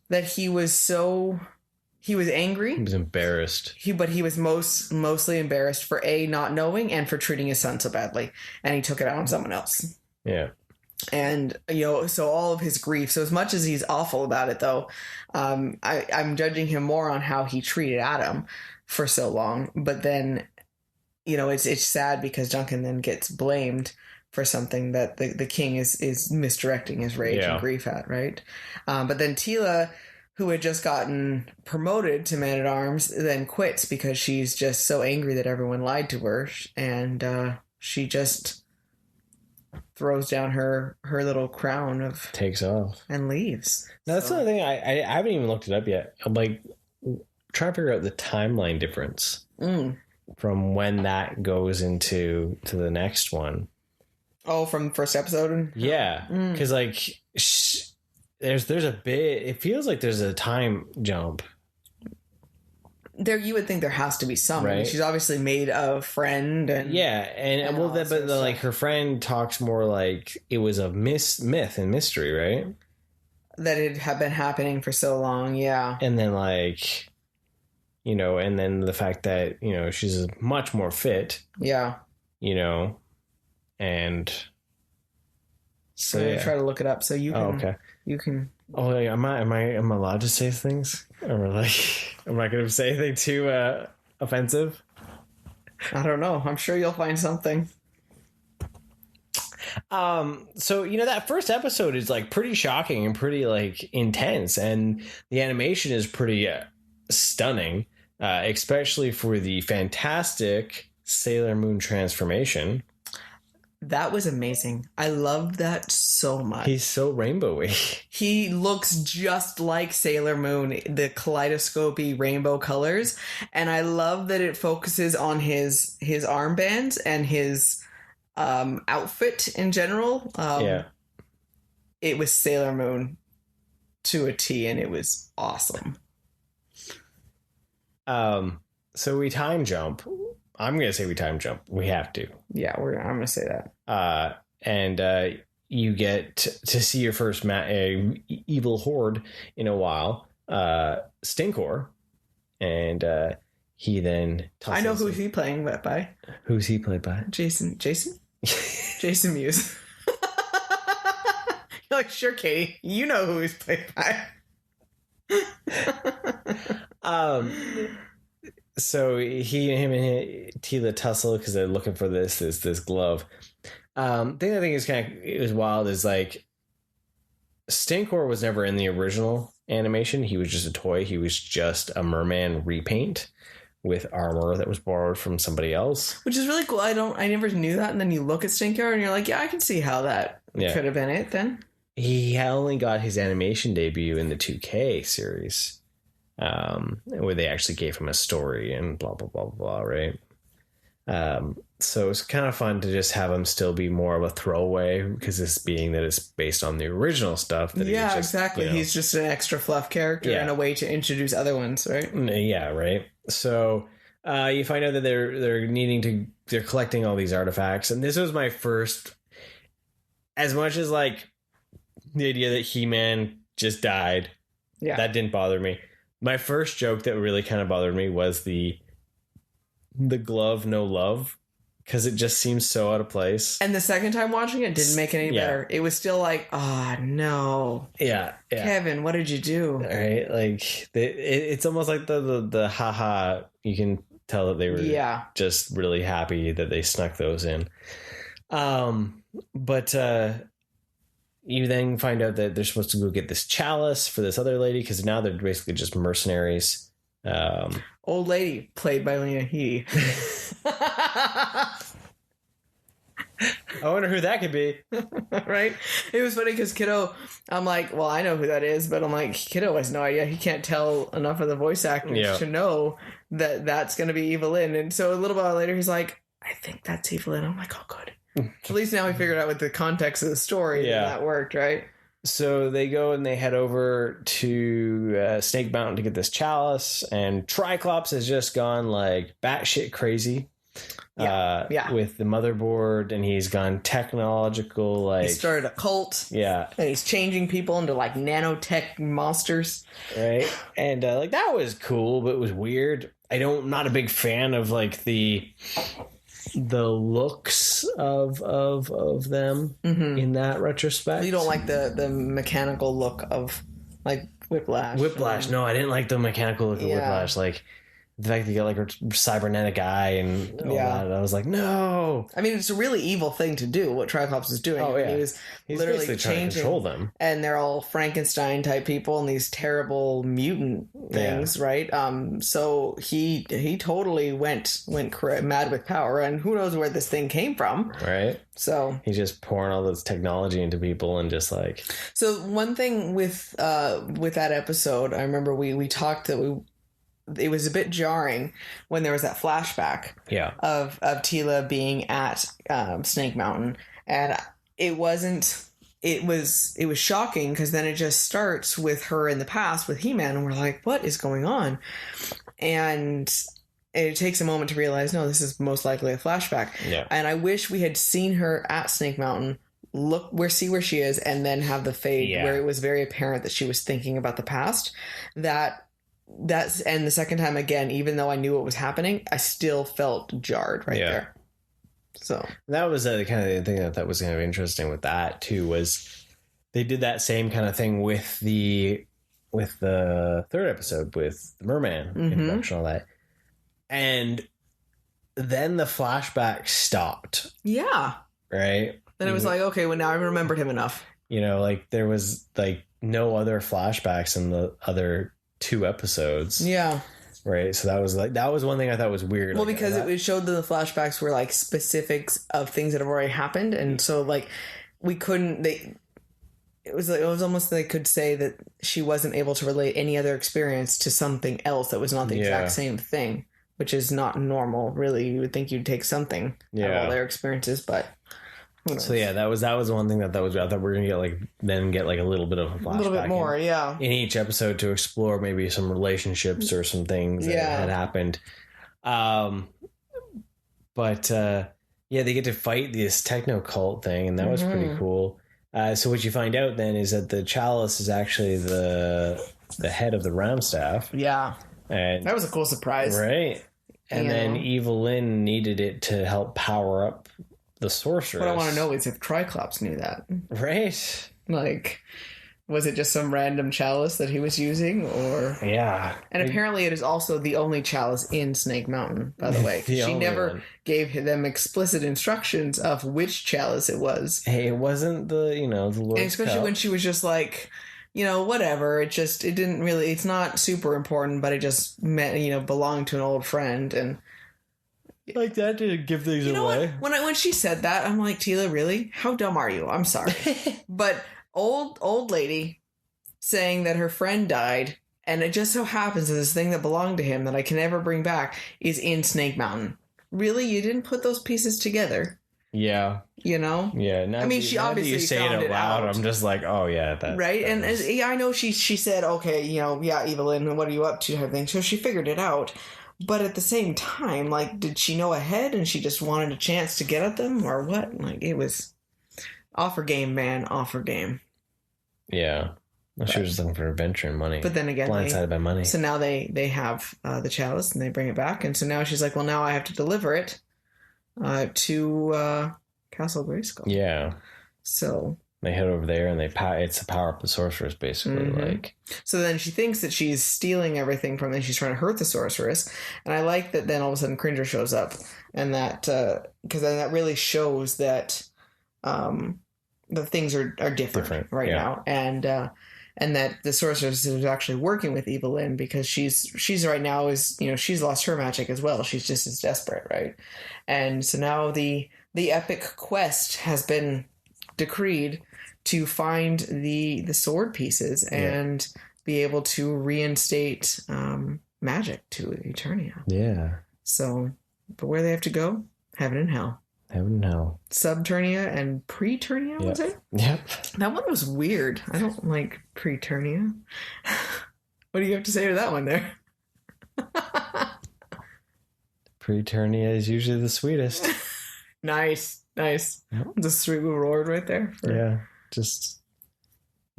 [SPEAKER 2] he was angry.
[SPEAKER 1] He was embarrassed.
[SPEAKER 2] But he was mostly embarrassed for not knowing and for treating his son so badly. And he took it out on someone else.
[SPEAKER 1] Yeah.
[SPEAKER 2] And, so all of his grief. So as much as he's awful about it, though, I'm judging him more on how he treated Adam for so long. But then, it's sad because Duncan then gets blamed for something that the king is misdirecting his rage and grief at, right? But then Teela, who had just gotten promoted to Man-at-Arms, then quits because she's just so angry that everyone lied to her. And she just throws down her little crown
[SPEAKER 1] takes off
[SPEAKER 2] and leaves.
[SPEAKER 1] Now, that's another thing. I haven't even looked it up yet. I'm like, trying to figure out the timeline difference from when that goes into the next one.
[SPEAKER 2] Oh, from the first episode?
[SPEAKER 1] Yeah, because like there's a bit. It feels like there's a time jump.
[SPEAKER 2] There, you would think there has to be some.
[SPEAKER 1] Right.
[SPEAKER 2] I mean, she's obviously made a friend, and
[SPEAKER 1] like her friend talks more like it was a myth and mystery, right?
[SPEAKER 2] That it had been happening for so long, yeah.
[SPEAKER 1] And then like, you know, and then the fact that, you know, she's much more fit,
[SPEAKER 2] yeah,
[SPEAKER 1] you know, and so
[SPEAKER 2] I'm gonna try to look it up so you can.
[SPEAKER 1] Oh, okay.
[SPEAKER 2] You can.
[SPEAKER 1] Oh, am I allowed to say things? Or like, I'm not going to say anything too offensive.
[SPEAKER 2] I don't know. I'm sure you'll find something.
[SPEAKER 1] So, you know, that first episode is like pretty shocking and pretty like intense, and the animation is pretty stunning, especially for the fantastic Sailor Moon transformation.
[SPEAKER 2] That was amazing. I loved that so much.
[SPEAKER 1] He's so rainbowy.
[SPEAKER 2] He looks just like Sailor Moon, the kaleidoscopy rainbow colors. And I love that it focuses on his armbands and his outfit in general.
[SPEAKER 1] Yeah.
[SPEAKER 2] It was Sailor Moon to a T, and it was awesome.
[SPEAKER 1] So we time jump. I'm going to say we time jump. We have to.
[SPEAKER 2] Yeah, I'm going to say that.
[SPEAKER 1] And you get to see your first evil horde in a while, Stinkor, and he then.
[SPEAKER 2] I know who he's playing by.
[SPEAKER 1] Who's he played by?
[SPEAKER 2] Jason Jason Mewes. You're like, sure, Katie, you know who he's played by.
[SPEAKER 1] So him and Tila tussle because they're looking for this glove. The thing I think is it was wild is like Stinkor was never in the original animation. He was just a toy. He was just a merman repaint with armor that was borrowed from somebody else,
[SPEAKER 2] which is really cool. I never knew that, and then you look at Stinkor and you're like, yeah, I can see how that could have been it. Then
[SPEAKER 1] he only got his animation debut in the 2K series. Where they actually gave him a story and blah, blah, blah, blah, right? So it's kind of fun to just have him still be more of a throwaway because this being that it's based on the original stuff.
[SPEAKER 2] Exactly. You know, he's just an extra fluff character and a way to introduce other ones, right?
[SPEAKER 1] Yeah, right. So you find out that they're collecting all these artifacts. And this was my first, as much as like the idea that He-Man just died, that didn't bother me. My first joke that really kind of bothered me was the glove, no love, because it just seems so out of place.
[SPEAKER 2] And the second time watching it didn't make it any better. It was still like, oh, no.
[SPEAKER 1] Yeah.
[SPEAKER 2] Kevin, what did you do?
[SPEAKER 1] All right. Like, it's almost like the haha. You can tell that they were just really happy that they snuck those in. But you then find out that they're supposed to go get this chalice for this other lady because now they're basically just mercenaries.
[SPEAKER 2] Old lady played by Lena Headey.
[SPEAKER 1] I wonder who that could be.
[SPEAKER 2] Right? It was funny because Kiddo, I'm like, well, I know who that is, but I'm like, Kiddo has no idea. He can't tell enough of the voice acting to know that that's going to be Evelyn. And so a little while later, he's like, I think that's Evelyn. I'm like, oh, good. At least now we figured out with the context of the story that worked, right?
[SPEAKER 1] So they go and they head over to Snake Mountain to get this chalice, and Triclops has just gone like batshit crazy with the motherboard, and he's gone technological. Like
[SPEAKER 2] he started a cult, and he's changing people into like nanotech monsters,
[SPEAKER 1] right? And like that was cool, but it was weird. I'm not a big fan of like the looks of them in that retrospect.
[SPEAKER 2] You don't like the mechanical look of like Whiplash.
[SPEAKER 1] No, I didn't like the mechanical look of Whiplash. Like the fact that you got like a cybernetic eye and all that. I was like, no.
[SPEAKER 2] I mean, it's a really evil thing to do, what Triclops is doing.
[SPEAKER 1] Oh, yeah.
[SPEAKER 2] He's
[SPEAKER 1] literally trying to control them.
[SPEAKER 2] And they're all Frankenstein type people and these terrible mutant things, right? So he totally went mad with power, and who knows where this thing came from.
[SPEAKER 1] Right.
[SPEAKER 2] So
[SPEAKER 1] he's just pouring all this technology into people and just like.
[SPEAKER 2] So one thing with that episode, I remember we talked that it was a bit jarring when there was that flashback of Tila being at Snake Mountain, and it was shocking because then it just starts with her in the past with He-Man, and we're like, what is going on? And it takes a moment to realize, no, this is most likely a flashback.
[SPEAKER 1] Yeah.
[SPEAKER 2] And I wish we had seen her at Snake Mountain, see where she is, and then have the fade where it was very apparent that she was thinking about the past. And the second time again, even though I knew what was happening, I still felt jarred there. So
[SPEAKER 1] that was the kind of thing that was kind of interesting with that too, was they did that same kind of thing with the third episode with the merman introduction, all that. And then the flashback stopped.
[SPEAKER 2] Yeah.
[SPEAKER 1] Right?
[SPEAKER 2] Then it was like, okay, well, now I remembered him enough.
[SPEAKER 1] You know, like there was like no other flashbacks in the other 2 episodes.
[SPEAKER 2] Yeah.
[SPEAKER 1] Right. So that was one thing I thought was weird.
[SPEAKER 2] Well, because it showed that the flashbacks were like specifics of things that have already happened. And so like we couldn't, it was almost like they could say that she wasn't able to relate any other experience to something else that was not the exact same thing, which is not normal. Really, you would think you'd take something of all their experiences, but
[SPEAKER 1] so that was one thing that was, I thought we were gonna get like a little bit of a flashback,
[SPEAKER 2] a little bit more, in
[SPEAKER 1] each episode to explore maybe some relationships or some things that had happened. But they get to fight this techno cult thing, and that was pretty cool. So what you find out then is that the chalice is actually the head of the Ram staff.
[SPEAKER 2] Yeah.
[SPEAKER 1] And
[SPEAKER 2] that was a cool surprise.
[SPEAKER 1] Right. And then Evelyn needed it to help power up the sorceress.
[SPEAKER 2] What I want to know is if Triclops knew that.
[SPEAKER 1] Right.
[SPEAKER 2] Like, was it just some random chalice that he was using, or...
[SPEAKER 1] Yeah.
[SPEAKER 2] And apparently it is also the only chalice in Snake Mountain, by the way. She never gave them explicit instructions of which chalice it was.
[SPEAKER 1] Hey, it wasn't the Lord's
[SPEAKER 2] and especially
[SPEAKER 1] Cup.
[SPEAKER 2] When she was just like, whatever. It didn't really... It's not super important, but it just meant, belonged to an old friend, and...
[SPEAKER 1] Like that didn't give things away.
[SPEAKER 2] When she said that, I'm like, Tila, really? How dumb are you? I'm sorry. But old lady saying that her friend died, and it just so happens that this thing that belonged to him that I can never bring back is in Snake Mountain. Really? You didn't put those pieces together?
[SPEAKER 1] Yeah.
[SPEAKER 2] Yeah.
[SPEAKER 1] I mean, she obviously you say it out loud. I'm just like, oh yeah, that
[SPEAKER 2] right.
[SPEAKER 1] That
[SPEAKER 2] and I know she said, okay, Evelyn, what are you up to? Type thing. So she figured it out. But at the same time, like, did she know ahead and she just wanted a chance to get at them, or what? Like, it was offer game, man, offer game.
[SPEAKER 1] Yeah. She was just looking for adventure and money.
[SPEAKER 2] But then again,
[SPEAKER 1] blindsided by money.
[SPEAKER 2] So now they have the chalice and they bring it back, and so now she's like, well, now I have to deliver it to Castle Grayskull.
[SPEAKER 1] Yeah.
[SPEAKER 2] So
[SPEAKER 1] they head over there and it's to power up the sorceress, basically. Like,
[SPEAKER 2] so then she thinks that she's stealing everything from them. She's trying to hurt the sorceress, and I like that. Then all of a sudden, Cringer shows up, and that because then that really shows that the things are different right now, and that the sorceress is actually working with Evelyn because she's right now she's lost her magic as well. She's just as desperate, right? And so now the epic quest has been decreed to find the sword pieces and be able to reinstate magic to Eternia.
[SPEAKER 1] Yeah.
[SPEAKER 2] So, but where they have to go? Heaven and hell.
[SPEAKER 1] Heaven and hell.
[SPEAKER 2] Subternia and Preternia, was it?
[SPEAKER 1] Yep.
[SPEAKER 2] That one was weird. I don't like Preternia. What do you have to say to that one there?
[SPEAKER 1] Preternia is usually the sweetest.
[SPEAKER 2] Nice. Yep. It's a sweet little word right there.
[SPEAKER 1] Yeah.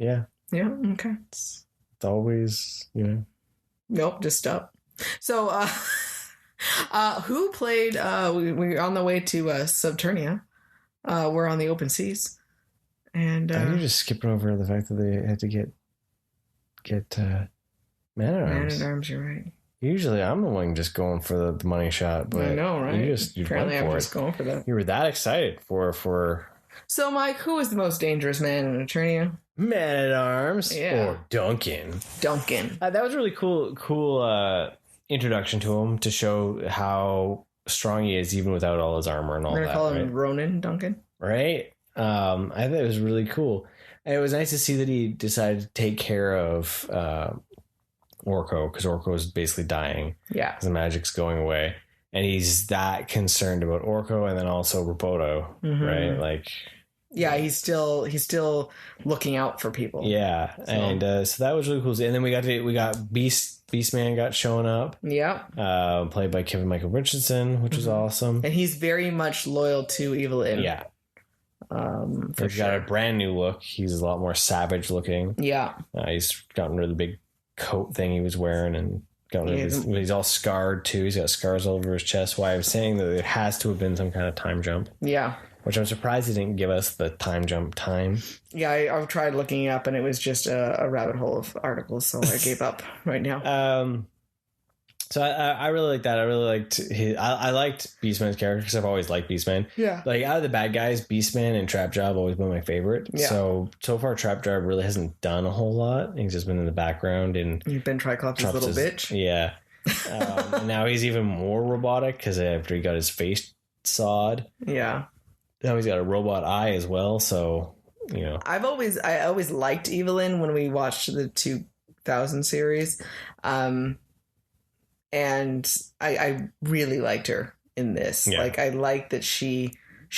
[SPEAKER 2] Okay.
[SPEAKER 1] It's always,
[SPEAKER 2] Nope, just stop. So, who played, we're on the way to Subternia. We're on the open seas. And
[SPEAKER 1] you're just skipping over the fact that they had to get Man-at-Arms.
[SPEAKER 2] Man-at-Arms, you're right.
[SPEAKER 1] Usually I'm the one just going for the money shot, but
[SPEAKER 2] I know, right?
[SPEAKER 1] You
[SPEAKER 2] apparently
[SPEAKER 1] went for
[SPEAKER 2] I'm just going for that.
[SPEAKER 1] You were that excited for. So,
[SPEAKER 2] Mike, who is the most dangerous man in Eternia?
[SPEAKER 1] Man-at-Arms or Duncan?
[SPEAKER 2] Duncan.
[SPEAKER 1] That was really cool introduction to him to show how strong he is even without all his armor and all that.
[SPEAKER 2] We're gonna call him Ronan Duncan,
[SPEAKER 1] right? I thought it was really cool, and it was nice to see that he decided to take care of Orko, because Orko is basically dying.
[SPEAKER 2] Yeah.
[SPEAKER 1] The magic's going away. And he's that concerned about Orko and then also Roboto, right? Like,
[SPEAKER 2] yeah, he's still looking out for people.
[SPEAKER 1] Yeah, so. And so that was really cool. And then we got Beastman got showing up.
[SPEAKER 2] Yeah,
[SPEAKER 1] played by Kevin Michael Richardson, which was awesome.
[SPEAKER 2] And he's very much loyal to Evelyn.
[SPEAKER 1] Yeah,
[SPEAKER 2] he's
[SPEAKER 1] got a brand new look. He's a lot more savage looking.
[SPEAKER 2] Yeah,
[SPEAKER 1] he's gotten rid of the big coat thing he was wearing and. He's all scarred too. He's got scars all over his chest. Why I was saying that it has to have been some kind of time jump.
[SPEAKER 2] Yeah.
[SPEAKER 1] Which I'm surprised he didn't give us the time jump time.
[SPEAKER 2] Yeah, I've tried looking up and it was just a rabbit hole of articles, so I gave up right now.
[SPEAKER 1] So I really like that. I really liked I liked Beastman's character because I've always liked Beastman.
[SPEAKER 2] Yeah.
[SPEAKER 1] Like out of the bad guys, Beastman and Trapjaw have always been my favorite. Yeah. So far Trapjaw really hasn't done a whole lot. He's just been in the background and
[SPEAKER 2] you've been Triclops' little bitch.
[SPEAKER 1] Yeah. And now he's even more robotic because after he got his face sawed.
[SPEAKER 2] Yeah.
[SPEAKER 1] Now he's got a robot eye as well. So you know,
[SPEAKER 2] I always liked Evelyn when we watched the 2000 series. And I really liked her in this. Yeah. Like I liked that she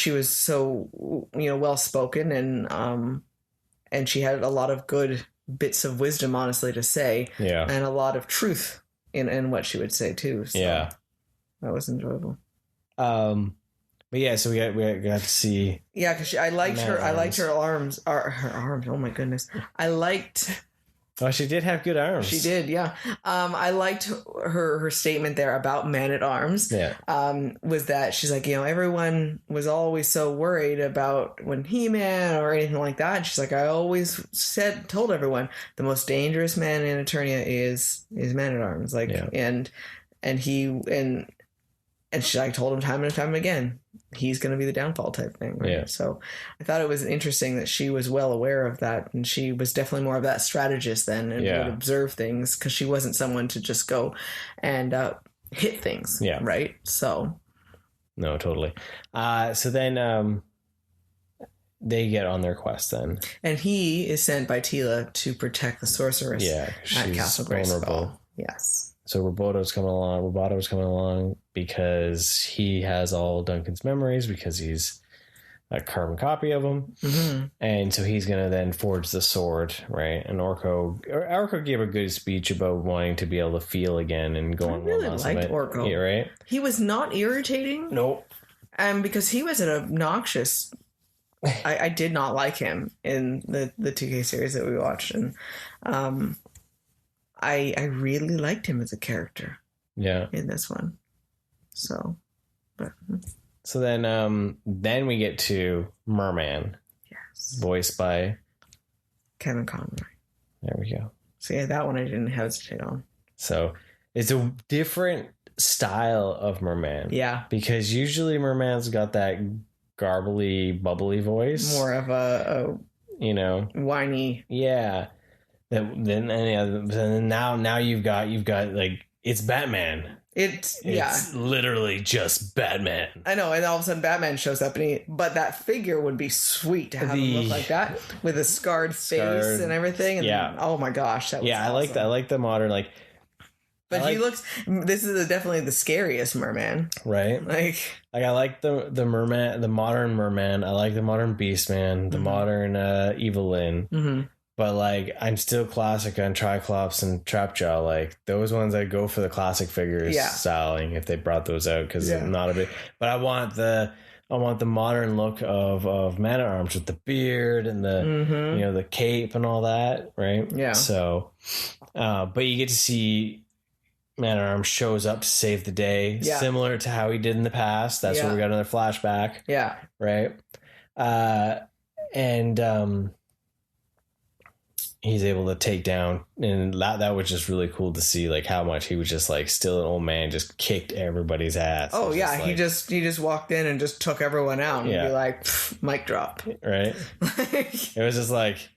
[SPEAKER 2] was so, you know, well spoken and she had a lot of good bits of wisdom, honestly, to say.
[SPEAKER 1] Yeah.
[SPEAKER 2] And a lot of truth in what she would say too. So
[SPEAKER 1] yeah.
[SPEAKER 2] That was enjoyable.
[SPEAKER 1] But yeah, so we got to see.
[SPEAKER 2] Yeah, because I liked her arms. Her arms. Oh my goodness, I liked.
[SPEAKER 1] Oh, she did have good arms.
[SPEAKER 2] She did, yeah. I liked her statement there about Man-at-Arms.
[SPEAKER 1] Yeah.
[SPEAKER 2] Was that she's like, you know, everyone was always so worried about when He-Man or anything like that. And she's like, I always told everyone the most dangerous man in Eternia is Man-at-Arms. Like, yeah. and she like told him time and time again, he's going to be the downfall type thing. Right?
[SPEAKER 1] Yeah.
[SPEAKER 2] So I thought it was interesting that she was well aware of that. And she was definitely more of that strategist then and would observe things because she wasn't someone to just go and hit things.
[SPEAKER 1] Yeah.
[SPEAKER 2] Right. So.
[SPEAKER 1] No, totally. So then they get on their quest then.
[SPEAKER 2] And he is sent by Tila to protect the sorceress at Castle Grayskull. Yes.
[SPEAKER 1] So Roboto's coming along because he has all Duncan's memories because he's a carbon copy of him.
[SPEAKER 2] Mm-hmm.
[SPEAKER 1] And so he's going to then forge the sword, right? And Orko gave a good speech about wanting to be able to feel again and go on.
[SPEAKER 2] I really liked Orko.
[SPEAKER 1] Yeah, right?
[SPEAKER 2] He was not irritating.
[SPEAKER 1] Nope.
[SPEAKER 2] Because he was an obnoxious... I did not like him in the 2K series that we watched. And... I really liked him as a character.
[SPEAKER 1] Yeah.
[SPEAKER 2] In this one. So
[SPEAKER 1] then we get to Merman.
[SPEAKER 2] Yes.
[SPEAKER 1] Voiced by
[SPEAKER 2] Kevin Conroy.
[SPEAKER 1] There we go.
[SPEAKER 2] So yeah, that one I didn't hesitate on.
[SPEAKER 1] So it's a different style of Merman.
[SPEAKER 2] Yeah.
[SPEAKER 1] Because usually Merman's got that garbly, bubbly voice.
[SPEAKER 2] More of a
[SPEAKER 1] you know,
[SPEAKER 2] whiny.
[SPEAKER 1] Yeah. Then now you've got like it's Batman. It's literally just Batman.
[SPEAKER 2] I know, and all of a sudden Batman shows up, but that figure would be sweet to have him look like that with a scarred face and everything. And oh my gosh, that was awesome.
[SPEAKER 1] I like that. I like the modern like.
[SPEAKER 2] But he looks. This is definitely the scariest merman,
[SPEAKER 1] right?
[SPEAKER 2] Like
[SPEAKER 1] I like the merman, the modern merman. I like the modern Beastman, the modern Evelyn.
[SPEAKER 2] Mm-hmm.
[SPEAKER 1] But like, I'm still classic on Triclops and Trapjaw. Like those ones, I go for the classic figures styling if they brought those out because I'm not a big. But I want the modern look of Man-at-Arms with the beard and the the cape and all that, right?
[SPEAKER 2] Yeah.
[SPEAKER 1] So, but you get to see Man-at-Arms shows up to save the day, similar to how he did in the past. That's where we got another flashback.
[SPEAKER 2] Yeah.
[SPEAKER 1] Right. He's able to take down, and that was just really cool to see, like how much he was just like still an old man, just kicked everybody's ass.
[SPEAKER 2] Oh yeah, he just walked in and just took everyone out and be like, mic drop,
[SPEAKER 1] right? It was just like,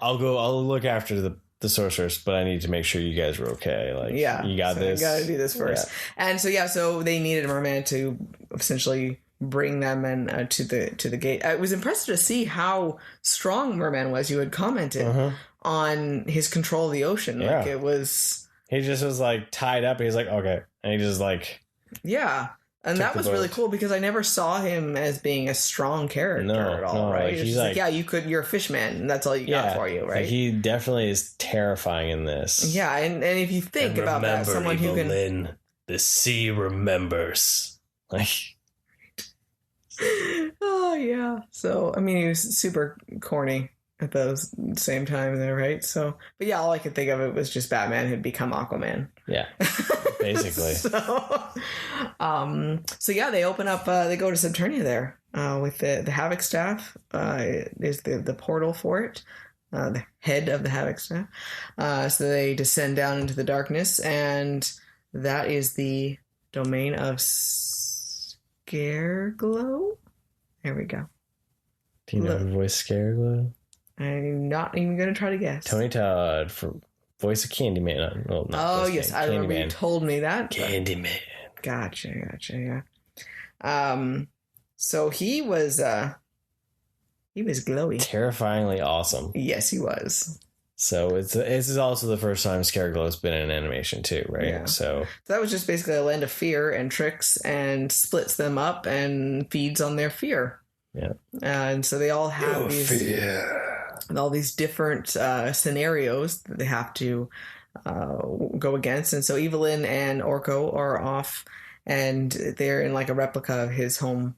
[SPEAKER 1] I'll look after the sorceress, but I need to make sure you guys are okay. Like, you got this.
[SPEAKER 2] You got to do this first. Yeah. And so they needed a merman to essentially bring them to the gate. I was impressed to see how strong Merman was. You had commented on his control of the ocean.
[SPEAKER 1] Yeah.
[SPEAKER 2] Like it was.
[SPEAKER 1] He just was like tied up. He's like, okay. And he just like.
[SPEAKER 2] Yeah. And that was really cool because I never saw him as being a strong character at all, right?
[SPEAKER 1] Like, he's
[SPEAKER 2] like, yeah, you're a fishman, and that's all you got for you, right?
[SPEAKER 1] Like he definitely is terrifying in this.
[SPEAKER 2] Yeah, and if you think about that, someone who can.
[SPEAKER 1] Lynn, the sea remembers. Like.
[SPEAKER 2] Oh, yeah. So, I mean, he was super corny at the same time there, right? So, but yeah, all I could think of it was just Batman had become Aquaman.
[SPEAKER 1] Yeah. Basically.
[SPEAKER 2] So yeah, they open up, they go to Subternia there with the Havoc staff is the portal for it, the head of the Havoc staff. So they descend down into the darkness, and that is the domain of Scareglow. There we go.
[SPEAKER 1] Do you know who voice Scareglow?
[SPEAKER 2] I'm not even going to try to guess.
[SPEAKER 1] Tony Todd for voice of Candyman. Well,
[SPEAKER 2] oh, yes. I remember you told me that.
[SPEAKER 1] Candyman.
[SPEAKER 2] Gotcha. Yeah. So he was glowy.
[SPEAKER 1] Terrifyingly awesome.
[SPEAKER 2] Yes, he was.
[SPEAKER 1] So this is also the first time Scareglow's been in animation too, right?
[SPEAKER 2] Yeah.
[SPEAKER 1] So
[SPEAKER 2] that was just basically a land of fear and tricks and splits them up and feeds on their fear.
[SPEAKER 1] Yeah.
[SPEAKER 2] And so they all have all these different scenarios that they have to go against. And so Evelyn and Orko are off, and they're in like a replica of his home.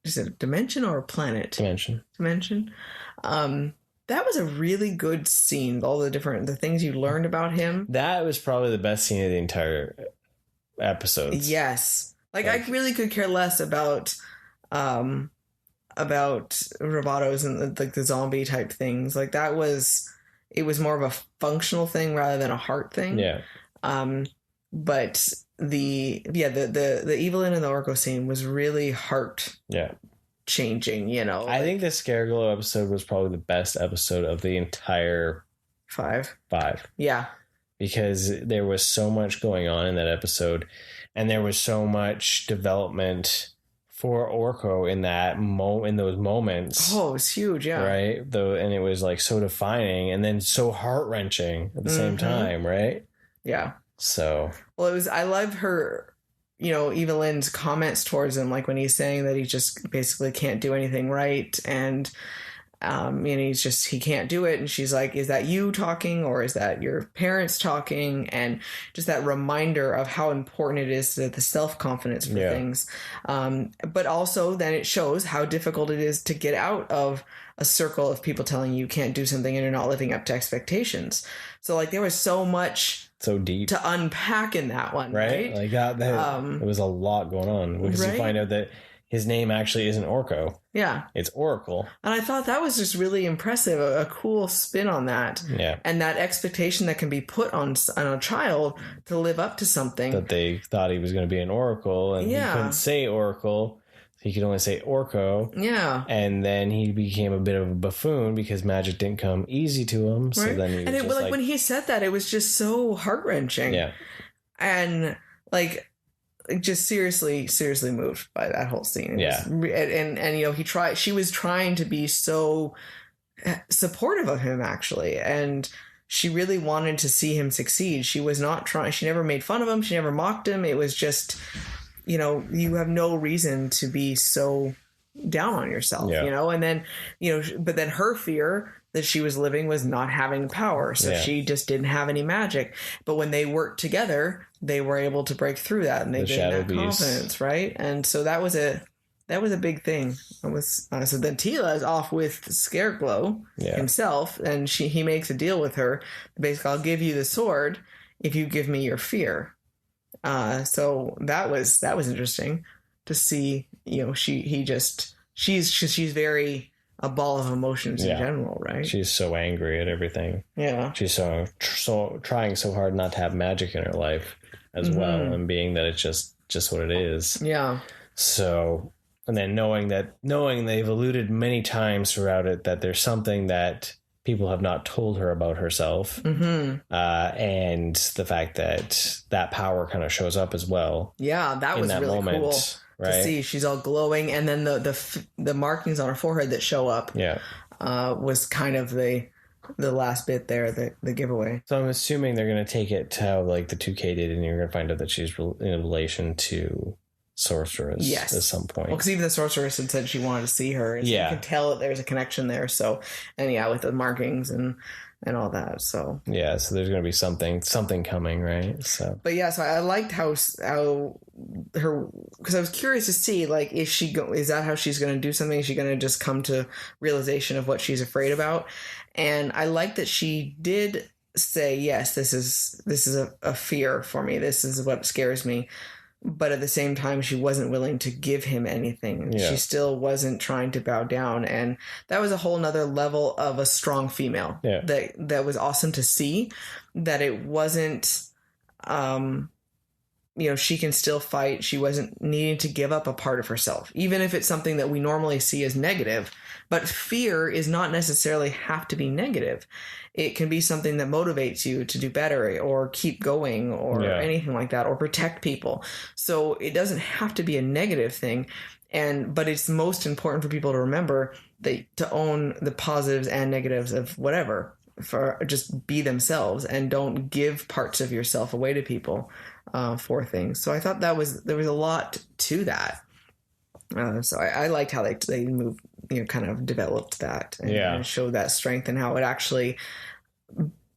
[SPEAKER 2] Is it a dimension or a planet?
[SPEAKER 1] Dimension.
[SPEAKER 2] That was a really good scene. All the things you learned about him.
[SPEAKER 1] That was probably the best scene of the entire episode.
[SPEAKER 2] Yes. Like I really could care less about Robotos and like the zombie type things. Like it was more of a functional thing rather than a heart thing.
[SPEAKER 1] Yeah.
[SPEAKER 2] But the Evelyn and the Orko scene was really heart changing, you know.
[SPEAKER 1] I think the Scareglow episode was probably the best episode of the entire
[SPEAKER 2] five. Yeah.
[SPEAKER 1] Because there was so much going on in that episode, and there was so much development for Orko in those moments.
[SPEAKER 2] Oh, it was huge, yeah.
[SPEAKER 1] Right? And it was like so defining and then so heart-wrenching at the same time, right?
[SPEAKER 2] Yeah.
[SPEAKER 1] So,
[SPEAKER 2] well, I love her, you know, Evelyn's comments towards him, like when he's saying that he just basically can't do anything right, and he can't do it, and she's like, is that you talking or is that your parents talking? And just that reminder of how important it is to the self-confidence for things, but also then it shows how difficult it is to get out of a circle of people telling you can't do something and you're not living up to expectations. So like there was so much
[SPEAKER 1] so deep
[SPEAKER 2] to unpack in that one, right?
[SPEAKER 1] Like that there was a lot going on, because you find out that his name actually isn't Orko.
[SPEAKER 2] Yeah.
[SPEAKER 1] It's Oracle.
[SPEAKER 2] And I thought that was just really impressive, a cool spin on that.
[SPEAKER 1] Yeah.
[SPEAKER 2] And that expectation that can be put on a child to live up to something.
[SPEAKER 1] That they thought he was going to be an Oracle, and he couldn't say Oracle. He could only say Orko.
[SPEAKER 2] Yeah.
[SPEAKER 1] And then he became a bit of a buffoon because magic didn't come easy to him. Right. So then he was
[SPEAKER 2] when he said that, it was just so heart-wrenching.
[SPEAKER 1] Yeah.
[SPEAKER 2] And like just seriously moved by that whole scene. And you know, she was trying to be so supportive of him, actually, and she really wanted to see him succeed. She was not trying, she never made fun of him, she never mocked him. It was just, you know, you have no reason to be so down on yourself, you know. And then, you know, but then her fear that she was living was not having power, so she just didn't have any magic. But when they worked together, they were able to break through that, and they gained that confidence, right? And so that was a big thing. It was so then Tila is off with Scareglow himself, and he makes a deal with her. Basically, I'll give you the sword if you give me your fear. So that was interesting to see. You know, she's very a ball of emotions in general, right?
[SPEAKER 1] She's so angry at everything.
[SPEAKER 2] Yeah,
[SPEAKER 1] she's so trying so hard not to have magic in her life as well, and being that it's just what it is.
[SPEAKER 2] Yeah.
[SPEAKER 1] So, and then knowing they've alluded many times throughout it that there's something that people have not told her about herself, and the fact that power kind of shows up as well.
[SPEAKER 2] Yeah, that was really cool. Right? To see she's all glowing, and then the markings on her forehead that show up, was kind of the the last bit there, the giveaway.
[SPEAKER 1] So I'm assuming they're going to take it to how like the 2K did, and you're going to find out that she's in relation to Sorceress at some point.
[SPEAKER 2] Well, because even the Sorceress had said she wanted to see her. And so you can tell that there's a connection there. So, and with the markings and all that. So
[SPEAKER 1] yeah, so there's going to be something coming, right? So,
[SPEAKER 2] but yeah, so I liked how her, because I was curious to see like is that how she's going to do something? Is she going to just come to realization of what she's afraid about? And I like that she did say, yes, this is a fear for me. This is what scares me. But at the same time, she wasn't willing to give him anything. Yeah. She still wasn't trying to bow down. And that was a whole nother level of a strong female. Yeah. That was awesome to see. That it wasn't, she can still fight. She wasn't needing to give up a part of herself, even if it's something that we normally see as negative. But fear is not necessarily have to be negative. It can be something that motivates you to do better or keep going or anything like that, or protect people. So it doesn't have to be a negative thing. But it's most important for people to remember to own the positives and negatives of whatever, for just be themselves and don't give parts of yourself away to people for things. So I thought there was a lot to that. So I liked how they moved, kind of developed that and showed that strength, and how it actually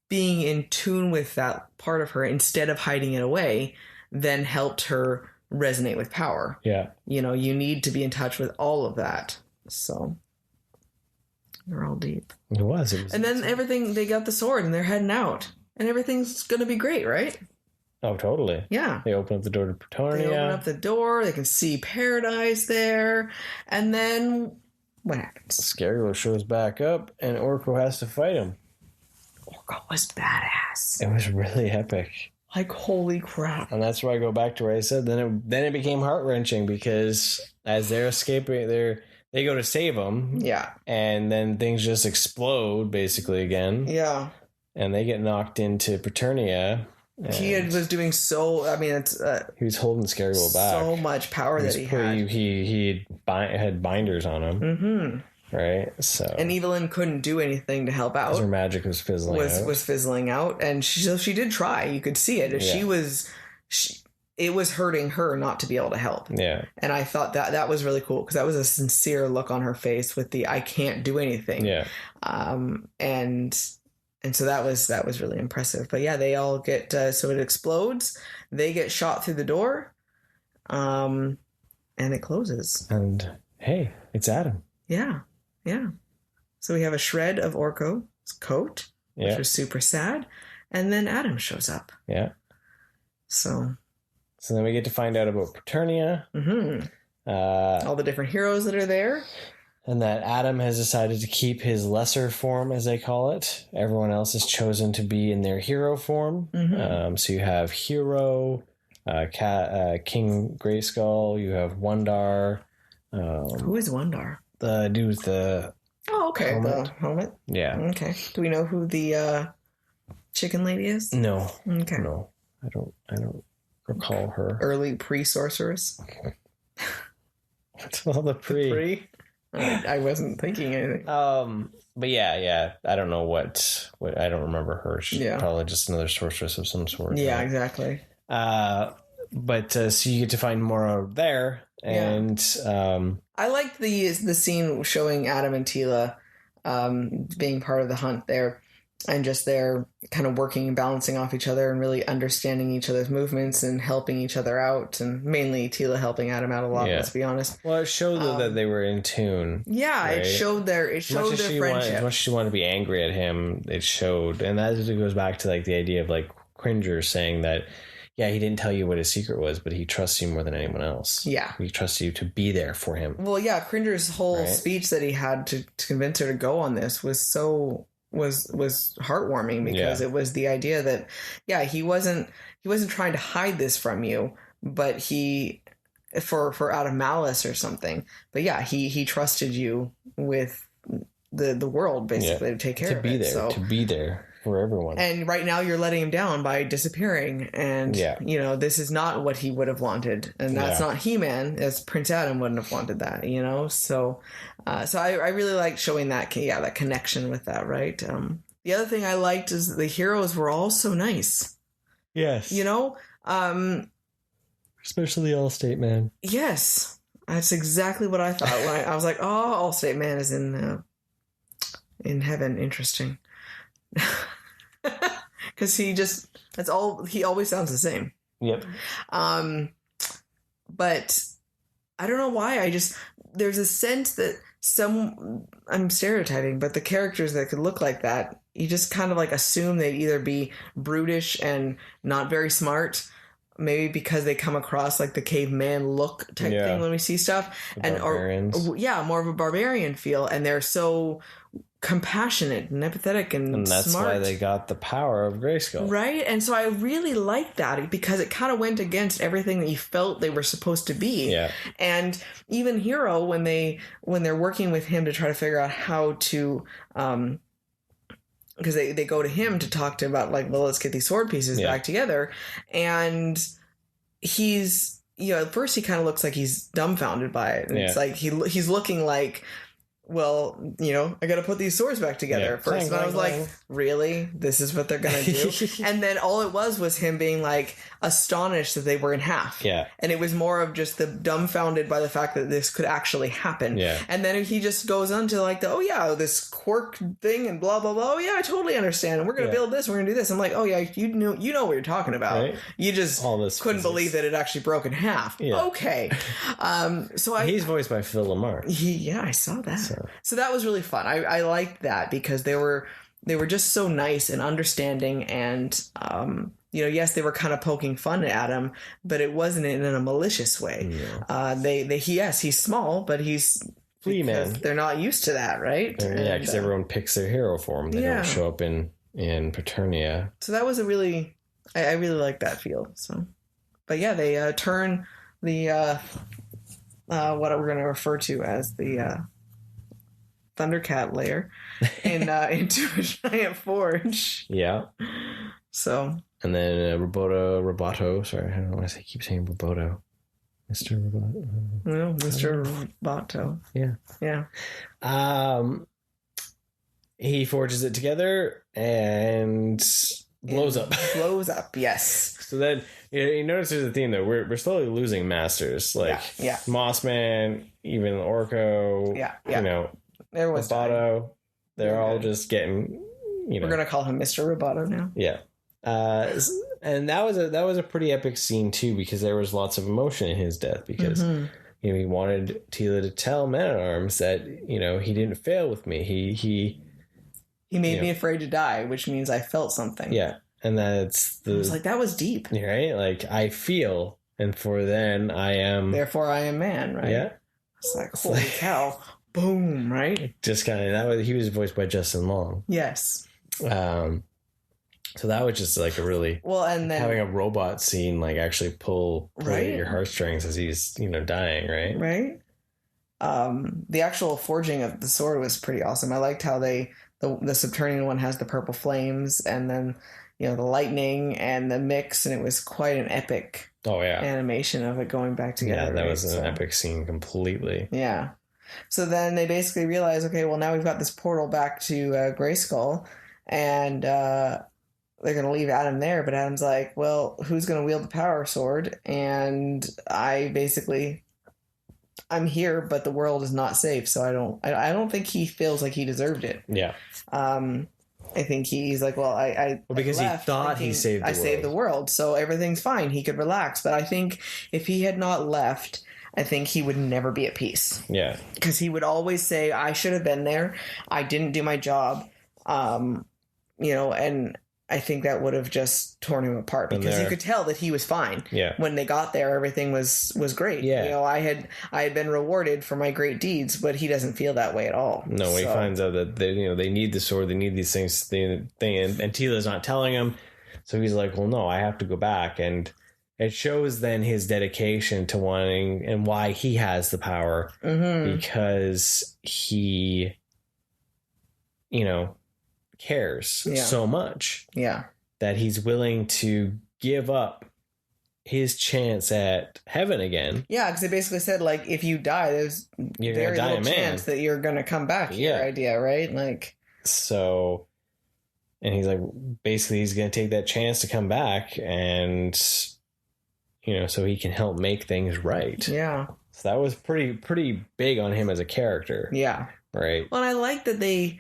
[SPEAKER 2] being in tune with that part of her instead of hiding it away then helped her resonate with power. Yeah. You need to be in touch with all of that. So they're all deep.
[SPEAKER 1] It was.
[SPEAKER 2] And then everything, they got the sword and they're heading out and everything's going to be great, right?
[SPEAKER 1] Oh, totally.
[SPEAKER 2] Yeah.
[SPEAKER 1] They open up the door to Pretornia.
[SPEAKER 2] They open up the door. They can see paradise there. And then what happens?
[SPEAKER 1] Scareglow shows back up and Orko has to fight him.
[SPEAKER 2] Orko was badass.
[SPEAKER 1] It was really epic.
[SPEAKER 2] Like, holy crap.
[SPEAKER 1] And that's where I go back to where I said, then it became heart-wrenching, because as they're escaping, they go to save him. Yeah. And then things just explode, basically, again. Yeah. And they get knocked into Pretornia.
[SPEAKER 2] He was doing
[SPEAKER 1] he was holding Scareglow back.
[SPEAKER 2] So much power that he had.
[SPEAKER 1] He had binders on him. Mm-hmm. Right? So.
[SPEAKER 2] And Evelyn couldn't do anything to help out.
[SPEAKER 1] Her magic was fizzling out.
[SPEAKER 2] Was fizzling out. And she did try. You could see it. Yeah. It was hurting her not to be able to help. Yeah. And I thought that was really cool, because that was a sincere look on her face with the I can't do anything. Yeah. And so that was really impressive. But yeah, they all get so it explodes. They get shot through the door. And it closes.
[SPEAKER 1] And hey, it's Adam.
[SPEAKER 2] Yeah. Yeah. So we have a shred of Orko's coat, which was super sad. And then Adam shows up. Yeah. So
[SPEAKER 1] then we get to find out about Pretornia. Mm-hmm.
[SPEAKER 2] All the different heroes that are there.
[SPEAKER 1] And that Adam has decided to keep his lesser form, as they call it. Everyone else has chosen to be in their hero form. Mm-hmm. So you have Hero, King Grayskull, you have Wundar.
[SPEAKER 2] Who is Wundar?
[SPEAKER 1] The dude with the
[SPEAKER 2] helmet. The helmet?
[SPEAKER 1] Yeah.
[SPEAKER 2] Okay. Do we know who the chicken lady is?
[SPEAKER 1] No. Okay. No. I don't recall her.
[SPEAKER 2] Early pre-sorceress?
[SPEAKER 1] What's all the pre?
[SPEAKER 2] I wasn't thinking anything.
[SPEAKER 1] But yeah. I don't know what I don't remember her. She's probably just another sorceress of some sort.
[SPEAKER 2] Yeah, right? Exactly.
[SPEAKER 1] But so you get to find more there, and
[SPEAKER 2] I liked the scene showing Adam and Tila being part of the hunt there, and just they're kind of working and balancing off each other and really understanding each other's movements and helping each other out, and mainly Tila helping Adam out a lot. Let's be honest.
[SPEAKER 1] Well, it showed that they were in tune.
[SPEAKER 2] Yeah, right? it showed their friendship.
[SPEAKER 1] As much as she wanted to be angry at him, it showed, and that goes back to like the idea of like Cringer saying that. Yeah, he didn't tell you what his secret was, but he trusts you more than anyone else. Yeah. He trusts you to be there for him.
[SPEAKER 2] Well, yeah, Cringer's whole speech that he had to convince her to go on this was heartwarming, because it was the idea that, he wasn't trying to hide this from you, but for out of malice or something. But he trusted you with the world, basically, to take care of it.
[SPEAKER 1] To be there. For everyone.
[SPEAKER 2] And right now you're letting him down by disappearing. And, this is not what he would have wanted. And that's not He-Man, as Prince Adam wouldn't have wanted that, So I really like showing that, that connection with that, right? The other thing I liked is the heroes were all so nice.
[SPEAKER 1] Yes.
[SPEAKER 2] You know?
[SPEAKER 1] Especially Allstate Man.
[SPEAKER 2] Yes. That's exactly what I thought when I was like, oh, Allstate Man is in heaven. Interesting. Because he always sounds the same.
[SPEAKER 1] Yep.
[SPEAKER 2] But I don't know why. There's a sense that I'm stereotyping, but the characters that could look like that, you just kind of like assume they'd either be brutish and not very smart, maybe because they come across like the caveman look type thing when we see stuff, or more of a barbarian feel, and they're so compassionate and empathetic and
[SPEAKER 1] that's
[SPEAKER 2] smart.
[SPEAKER 1] why they got the power of Grayskull,
[SPEAKER 2] right? And so I really liked that because it kind of went against everything that you felt they were supposed to be.
[SPEAKER 1] Yeah.
[SPEAKER 2] And even Hero, when they're working with him to try to figure out how to because they go to him to talk to him about like, well, let's get these sword pieces back together, and he's, you know, at first he kind of looks like he's dumbfounded by it, and it's like he's looking like, well, you know, I got to put these swords back together first. And I was like, really? This is what they're going to do? And then all it was him being like astonished that they were in half.
[SPEAKER 1] Yeah.
[SPEAKER 2] And it was more of just the dumbfounded by the fact that this could actually happen.
[SPEAKER 1] Yeah.
[SPEAKER 2] And then he just goes on to like this quirk thing and blah, blah, blah. Oh, yeah, I totally understand. And we're going to build this. We're going to do this. I'm like, oh, yeah, you know what you're talking about. Right? You just couldn't believe that it actually broke in half. Yeah. Okay.
[SPEAKER 1] He's voiced by Phil Lamar.
[SPEAKER 2] I saw that. So that was really fun. I liked that because they were just so nice and understanding, and you know, yes, they were kind of poking fun at him, but it wasn't in a malicious way. Yeah. He's small, but he's
[SPEAKER 1] Flea Man.
[SPEAKER 2] They're not used to that, right?
[SPEAKER 1] Yeah, because everyone picks their hero form. They don't show up in Paternia.
[SPEAKER 2] So that was I really liked that feel. So, but yeah, they turn the what we're going to refer to as the Thundercat layer into a giant forge. Yeah. So.
[SPEAKER 1] And then Roboto. Sorry, I don't know why I keep saying Roboto. Mr. Roboto.
[SPEAKER 2] No, Mr. Roboto.
[SPEAKER 1] Yeah.
[SPEAKER 2] Yeah.
[SPEAKER 1] He forges it together and blows up.
[SPEAKER 2] Blows up, yes.
[SPEAKER 1] So then you notice there's a theme though. We're slowly losing masters. Like Mossman, even Orko.
[SPEAKER 2] Yeah.
[SPEAKER 1] You know,
[SPEAKER 2] everyone's
[SPEAKER 1] Roboto. They're all just getting. You know,
[SPEAKER 2] we're gonna call him Mr. Roboto now.
[SPEAKER 1] Yeah. And that was a pretty epic scene too, because there was lots of emotion in his death, because you know, he wanted Tila to tell Man-at-Arms that, you know, he didn't fail with me. He made me afraid to die, which means I felt something. Yeah. And I was
[SPEAKER 2] like, that was deep.
[SPEAKER 1] Right? Like, I feel, and for then I am.
[SPEAKER 2] Therefore I am man, right?
[SPEAKER 1] Yeah.
[SPEAKER 2] It's like, holy cow. Boom, right?
[SPEAKER 1] Just kind of, he was voiced by Justin Long.
[SPEAKER 2] Yes.
[SPEAKER 1] So that was just like a really,
[SPEAKER 2] and then
[SPEAKER 1] having a robot scene, like actually pull at your heartstrings as he's, you know, dying. Right.
[SPEAKER 2] Right. The actual forging of the sword was pretty awesome. I liked how the Subterranean one has the purple flames, and then, you know, the lightning and the mix, and it was quite an epic animation of it going back together.
[SPEAKER 1] Yeah, that was an epic scene completely.
[SPEAKER 2] Yeah. So then they basically realize, okay, well, now we've got this portal back to Grayskull, and they're going to leave Adam there. But Adam's like, well, who's going to wield the power sword? And I'm here, but the world is not safe. So I don't think he feels like he deserved it.
[SPEAKER 1] Yeah.
[SPEAKER 2] I think he's like, well,
[SPEAKER 1] because he thought he saved the world. I
[SPEAKER 2] saved the world, so everything's fine. He could relax. But I think if he had not left, I think he would never be at peace. Yeah. Because he would always say, I should have been there. I didn't do my job. You know, and I think that would have just torn him apart, because you could tell that he was fine. Yeah. When they got there, everything was great. Yeah. You know, I had been rewarded for my great deeds, but he doesn't feel that way at all.
[SPEAKER 1] No, when he finds out that they need the sword, they need these things, and Tila's not telling him, so he's like, well, no, I have to go back, and it shows then his dedication to wanting, and why he has the power, because he, you know, cares so much that he's willing to give up his chance at heaven again.
[SPEAKER 2] Yeah, because they basically said, like, if you die, there's very little chance that you're going to come back. Your idea, right? Like,
[SPEAKER 1] so And he's like, basically, he's going to take that chance to come back and, so he can help make things right.
[SPEAKER 2] Yeah.
[SPEAKER 1] So that was pretty big on him as a character.
[SPEAKER 2] Yeah.
[SPEAKER 1] Right.
[SPEAKER 2] Well, and I like that they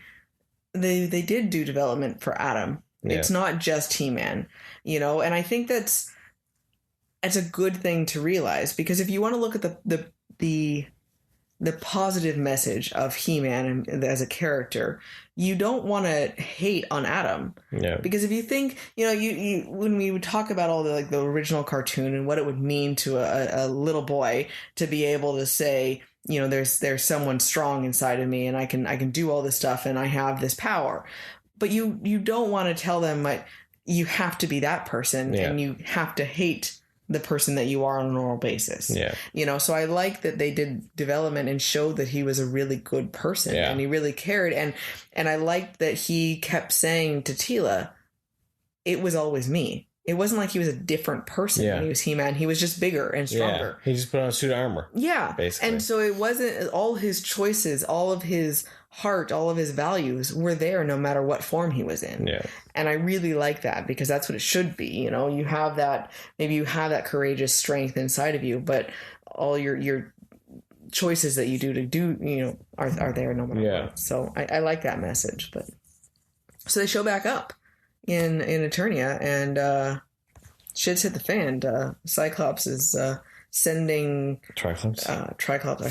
[SPEAKER 2] did do development for Adam. Yeah. It's not just He-Man, and I think that's a good thing to realize, because if you want to look at the positive message of He-Man as a character, you don't want to hate on Adam. Yeah. Because if you think, you when we would talk about all the original cartoon and what it would mean to a little boy to be able to say, there's someone strong inside of me and I can do all this stuff and I have this power. But you don't want to tell them like you have to be that person and you have to hate the person that you are on a normal basis. Yeah. So I like that they did development and showed that he was a really good person and he really cared. And I liked that he kept saying to Tila, it was always me. It wasn't like he was a different person when he was He-Man. He was just bigger and stronger.
[SPEAKER 1] Yeah. He just put on a suit of armor.
[SPEAKER 2] Yeah.
[SPEAKER 1] Basically.
[SPEAKER 2] And so it wasn't all his choices, all of his heart, all of his values were there no matter what form he was in. Yeah. And I really like that, because that's what it should be. You have that, maybe you have that courageous strength inside of you, but all your choices that you do are there no matter what. So I like that message. But so they show back up in Eternia, and shit's hit the fan. Cyclops is sending
[SPEAKER 1] Triclops.
[SPEAKER 2] Triclops.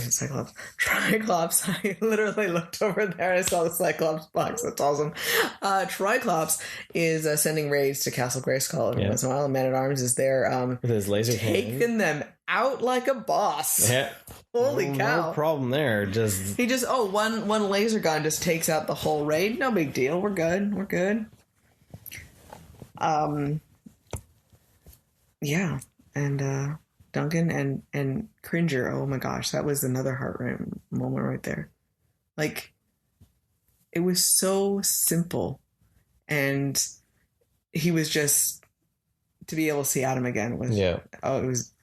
[SPEAKER 2] I literally looked over there. I saw the Cyclops box. That's awesome. Triclops is sending raids to Castle Grayskull every once in a while. And Man-at-Arms is there
[SPEAKER 1] with his laser
[SPEAKER 2] taking them out like a boss.
[SPEAKER 1] Yeah.
[SPEAKER 2] Holy cow.
[SPEAKER 1] No problem there. He
[SPEAKER 2] just one laser gun just takes out the whole raid. No big deal. We're good. Yeah. And Duncan and Cringer, oh my gosh, that was another heart-wrenching moment right there. Like, it was so simple, and he was just, to be able to see Adam again was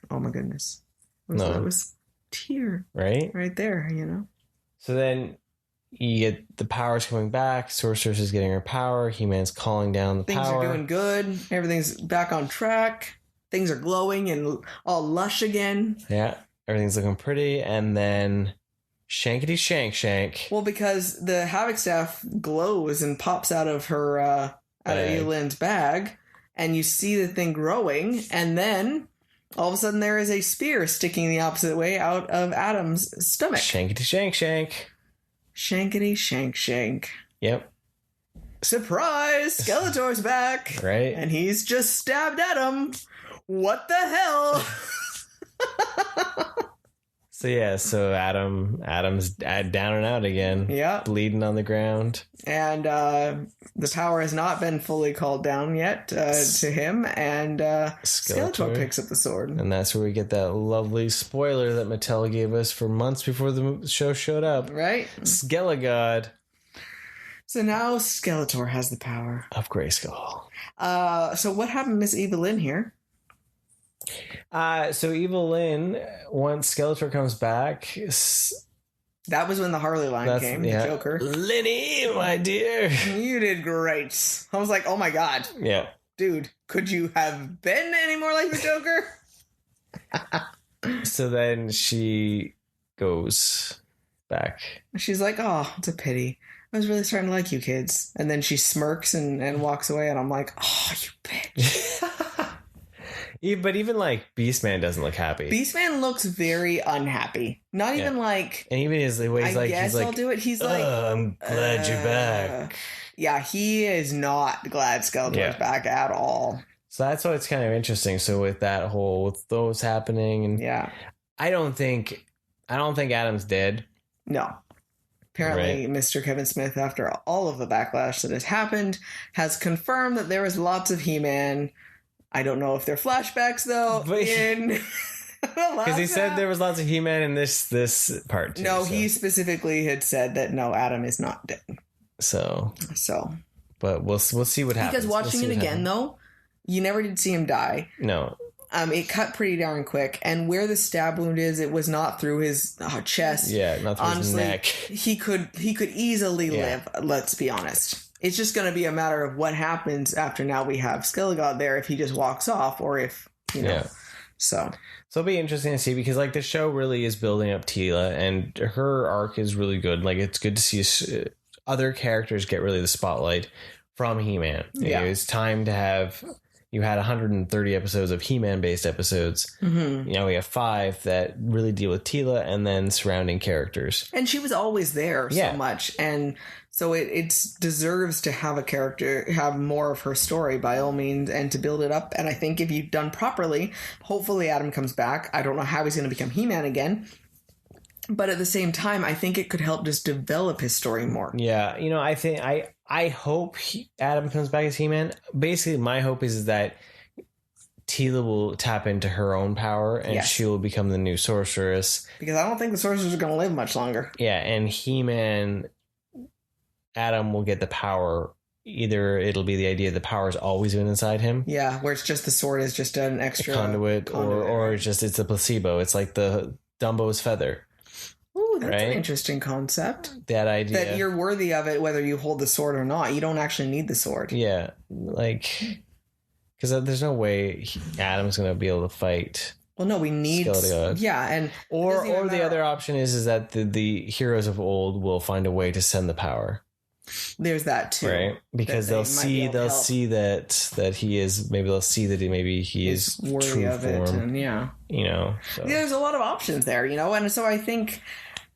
[SPEAKER 2] oh my goodness, it was tear right there,
[SPEAKER 1] So then you get the powers coming back. Sorceress is getting her power. He-Man's calling down the
[SPEAKER 2] power. Things are doing good. Everything's back on track. Things are glowing and all lush again.
[SPEAKER 1] Yeah, everything's looking pretty. And then shankety shank.
[SPEAKER 2] Well, because the Havoc staff glows and pops out of her out of Evelyn's bag, and you see the thing growing, and then all of a sudden there is a spear sticking the opposite way out of Adam's stomach.
[SPEAKER 1] Shankety shank.
[SPEAKER 2] Shankety shank.
[SPEAKER 1] Yep.
[SPEAKER 2] Surprise! Skeletor's back.
[SPEAKER 1] Right.
[SPEAKER 2] And he's just stabbed at him. What the hell?
[SPEAKER 1] So Adam's down and out again.
[SPEAKER 2] Yeah.
[SPEAKER 1] Bleeding on the ground.
[SPEAKER 2] And the power has not been fully called down yet to him. And Skeletor picks up the sword.
[SPEAKER 1] And that's where we get that lovely spoiler that Mattel gave us for months before the show showed up.
[SPEAKER 2] Right.
[SPEAKER 1] Skelegod.
[SPEAKER 2] So now Skeletor has the power.
[SPEAKER 1] Of Grayskull.
[SPEAKER 2] So what happened to Miss Evelyn here?
[SPEAKER 1] So Evelyn, once Skeletor comes back...
[SPEAKER 2] That was when the Harley line came, the Joker.
[SPEAKER 1] Lenny, my dear.
[SPEAKER 2] You did great. I was like, oh my god.
[SPEAKER 1] Yeah.
[SPEAKER 2] Dude, could you have been any more like the
[SPEAKER 1] Joker? So then she goes back.
[SPEAKER 2] She's like, oh, it's a pity. I was really starting to like you kids. And then she smirks and walks away, and I'm like, oh, you bitch.
[SPEAKER 1] But even like Beastman doesn't look happy.
[SPEAKER 2] Beastman looks very unhappy. Not even like.
[SPEAKER 1] And even his way he's like,
[SPEAKER 2] guess I'll do it. He's like,
[SPEAKER 1] I'm glad you're back.
[SPEAKER 2] Yeah, he is not glad Skeletor's back at all.
[SPEAKER 1] So that's why it's kind of interesting. So with those happening, and I don't think Adam's dead.
[SPEAKER 2] No. Apparently, Mr. Kevin Smith, after all of the backlash that has happened, has confirmed that there was lots of He-Man. I don't know if they're flashbacks, though. Because
[SPEAKER 1] he said there was lots of He-Man in this part, too.
[SPEAKER 2] No, he specifically had said that, no, Adam is not dead.
[SPEAKER 1] So. But we'll see what happens.
[SPEAKER 2] Because watching it again, though, you never did see him die.
[SPEAKER 1] No.
[SPEAKER 2] It cut pretty darn quick, and where the stab wound is, it was not through his chest.
[SPEAKER 1] Yeah, not through his neck.
[SPEAKER 2] He could easily live. Let's be honest. It's just going to be a matter of what happens after now we have Skilligod there, if he just walks off or if, you know. Yeah. So
[SPEAKER 1] it'll be interesting to see because like the show really is building up Tila and her arc is really good. Like it's good to see other characters get really the spotlight from He-Man. Yeah. It's time to have... You had 130 episodes of He-Man based episodes. Mm-hmm. You know, we have 5 that really deal with Tila and then surrounding characters.
[SPEAKER 2] And she was always there so much. And so it deserves to have a character, have more of her story by all means, and to build it up. And I think if you've done properly, hopefully Adam comes back. I don't know how he's going to become He-Man again. But at the same time, I think it could help just develop his story more.
[SPEAKER 1] Yeah, you know, I hope Adam comes back as He-Man. Basically, my hope is that Tila will tap into her own power and she will become the new sorceress.
[SPEAKER 2] Because I don't think the sorceress is going to live much longer.
[SPEAKER 1] Yeah, and He-Man, Adam will get the power. Either it'll be the idea the power's always been inside him.
[SPEAKER 2] Yeah, where it's just the sword is just an extra
[SPEAKER 1] conduit or just it's a placebo. It's like the Dumbo's feather.
[SPEAKER 2] Ooh, that's an interesting concept.
[SPEAKER 1] That idea.
[SPEAKER 2] That you're worthy of it whether you hold the sword or not. You don't actually need the sword.
[SPEAKER 1] Yeah. Like... Because there's no way Adam's going to be able to fight...
[SPEAKER 2] Well, no, we need... Yeah, and...
[SPEAKER 1] Or the other option is that the heroes of old will find a way to send the power.
[SPEAKER 2] There's that too.
[SPEAKER 1] Right? Because they'll see that he is... Maybe they'll see that he is
[SPEAKER 2] worthy
[SPEAKER 1] true
[SPEAKER 2] of
[SPEAKER 1] form.
[SPEAKER 2] It. And
[SPEAKER 1] you know, so.
[SPEAKER 2] Yeah, there's a lot of options there, you know? And so I think...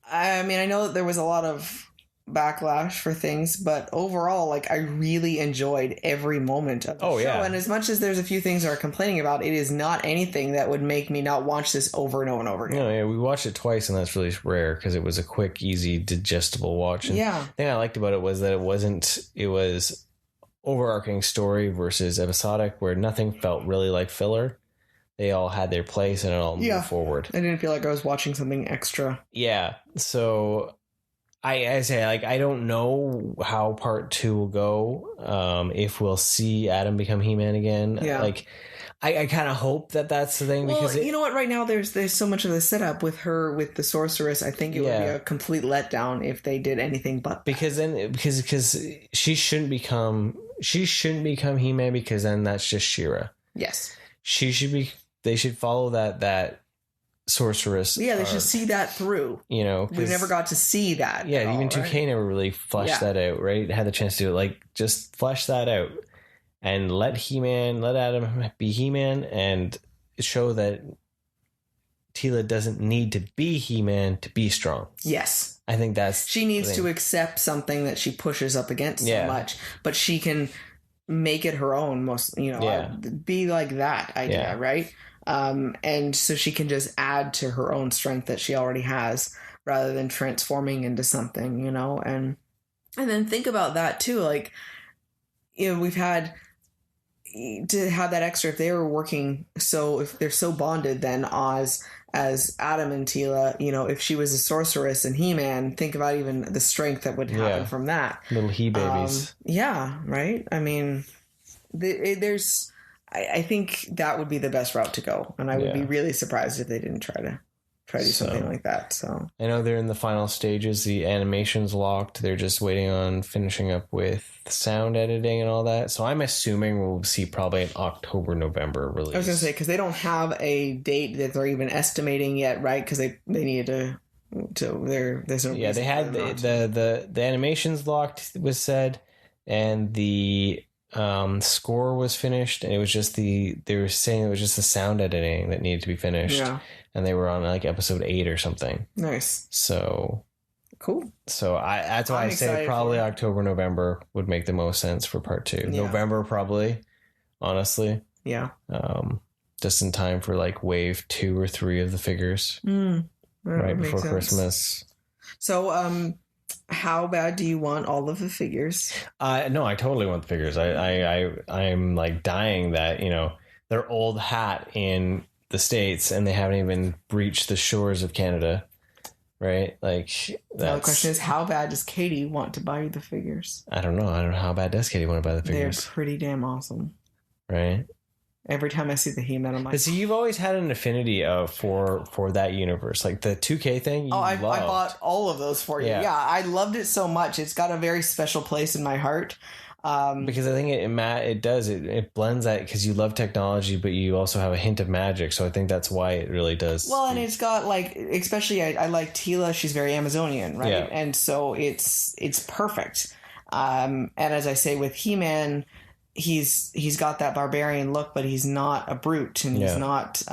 [SPEAKER 2] I mean, I know that there was a lot of backlash for things, but overall, like, I really enjoyed every moment of the show. Yeah. And as much as there's a few things that are complaining about, it is not anything that would make me not watch this over and over and over again.
[SPEAKER 1] No, yeah, we watched it twice, and that's really rare because it was a quick, easy, digestible watch. And the thing I liked about it was that it was overarching story versus episodic, where nothing felt really like filler. They all had their place and it all moved forward.
[SPEAKER 2] I didn't feel like I was watching something extra.
[SPEAKER 1] Yeah. So I say, like, I don't know how part 2 will go. If we'll see Adam become He-Man again. Yeah. Like, I kind of hope that that's the thing.
[SPEAKER 2] Well,
[SPEAKER 1] because
[SPEAKER 2] you know what? Right now, there's so much of the setup with her, with the sorceress. I think it would be a complete letdown if they did anything but that.
[SPEAKER 1] Because she shouldn't become He-Man, because then that's just She-Ra.
[SPEAKER 2] Yes.
[SPEAKER 1] They should follow that sorceress.
[SPEAKER 2] Yeah, they should see that through.
[SPEAKER 1] You know,
[SPEAKER 2] we never got to see that.
[SPEAKER 1] Yeah, even 2K never really fleshed that out, right? Had the chance to do it. Like, just flesh that out and let Adam be He-Man and show that Tila doesn't need to be He-Man to be strong.
[SPEAKER 2] Yes.
[SPEAKER 1] I think
[SPEAKER 2] she needs to accept something that she pushes up against so much, but she can make it her own, be like that idea, right? And so she can just add to her own strength that she already has rather than transforming into something, you know? And then think about that too. Like, you know, we've had to have that extra, if they were working, so if they're so bonded, then Oz as Adam and Tila, you know, if she was a sorceress and He-Man, think about even the strength that would happen from that.
[SPEAKER 1] Little he-babies.
[SPEAKER 2] Right? I mean, I think that would be the best route to go. And I would be really surprised if they didn't try to do something like that. So
[SPEAKER 1] I know they're in the final stages. The animation's locked. They're just waiting on finishing up with sound editing and all that. So I'm assuming we'll see probably an October, November release.
[SPEAKER 2] I was going to say, because they don't have a date that they're even estimating yet, right? Because they needed there's no
[SPEAKER 1] they had the animation's locked, was said, and the score was finished, and it was just they were saying it was just the sound editing that needed to be finished. Yeah. And they were on like episode 8 or something.
[SPEAKER 2] Nice.
[SPEAKER 1] So
[SPEAKER 2] cool.
[SPEAKER 1] So that's why I say probably October, November would make the most sense for part 2. Yeah. November probably, honestly.
[SPEAKER 2] Yeah.
[SPEAKER 1] Just in time for like wave 2 or 3 of the figures. Right before Christmas.
[SPEAKER 2] So how bad do you want all of the figures?
[SPEAKER 1] No, I totally want the figures. I'm like dying that, you know, they're old hat in the States and they haven't even breached the shores of Canada, right? Like,
[SPEAKER 2] now the question is, how bad does Katie want to buy you the figures?
[SPEAKER 1] I don't know how bad does Katie want to buy the figures.
[SPEAKER 2] They're pretty damn awesome,
[SPEAKER 1] right?
[SPEAKER 2] Every time I see the He-Man, I'm like,
[SPEAKER 1] So you've always had an affinity for that universe, like the 2K thing.
[SPEAKER 2] I bought all of those for you. Yeah, I loved it so much. It's got a very special place in my heart.
[SPEAKER 1] Because I think it blends that, because you love technology, but you also have a hint of magic. So I think that's why it really does.
[SPEAKER 2] Well, and it's got like, especially I like Tila. She's very Amazonian, right?
[SPEAKER 1] Yeah.
[SPEAKER 2] And so it's perfect. And as I say with He-Man, he's got that barbarian look, but he's not a brute, and he's not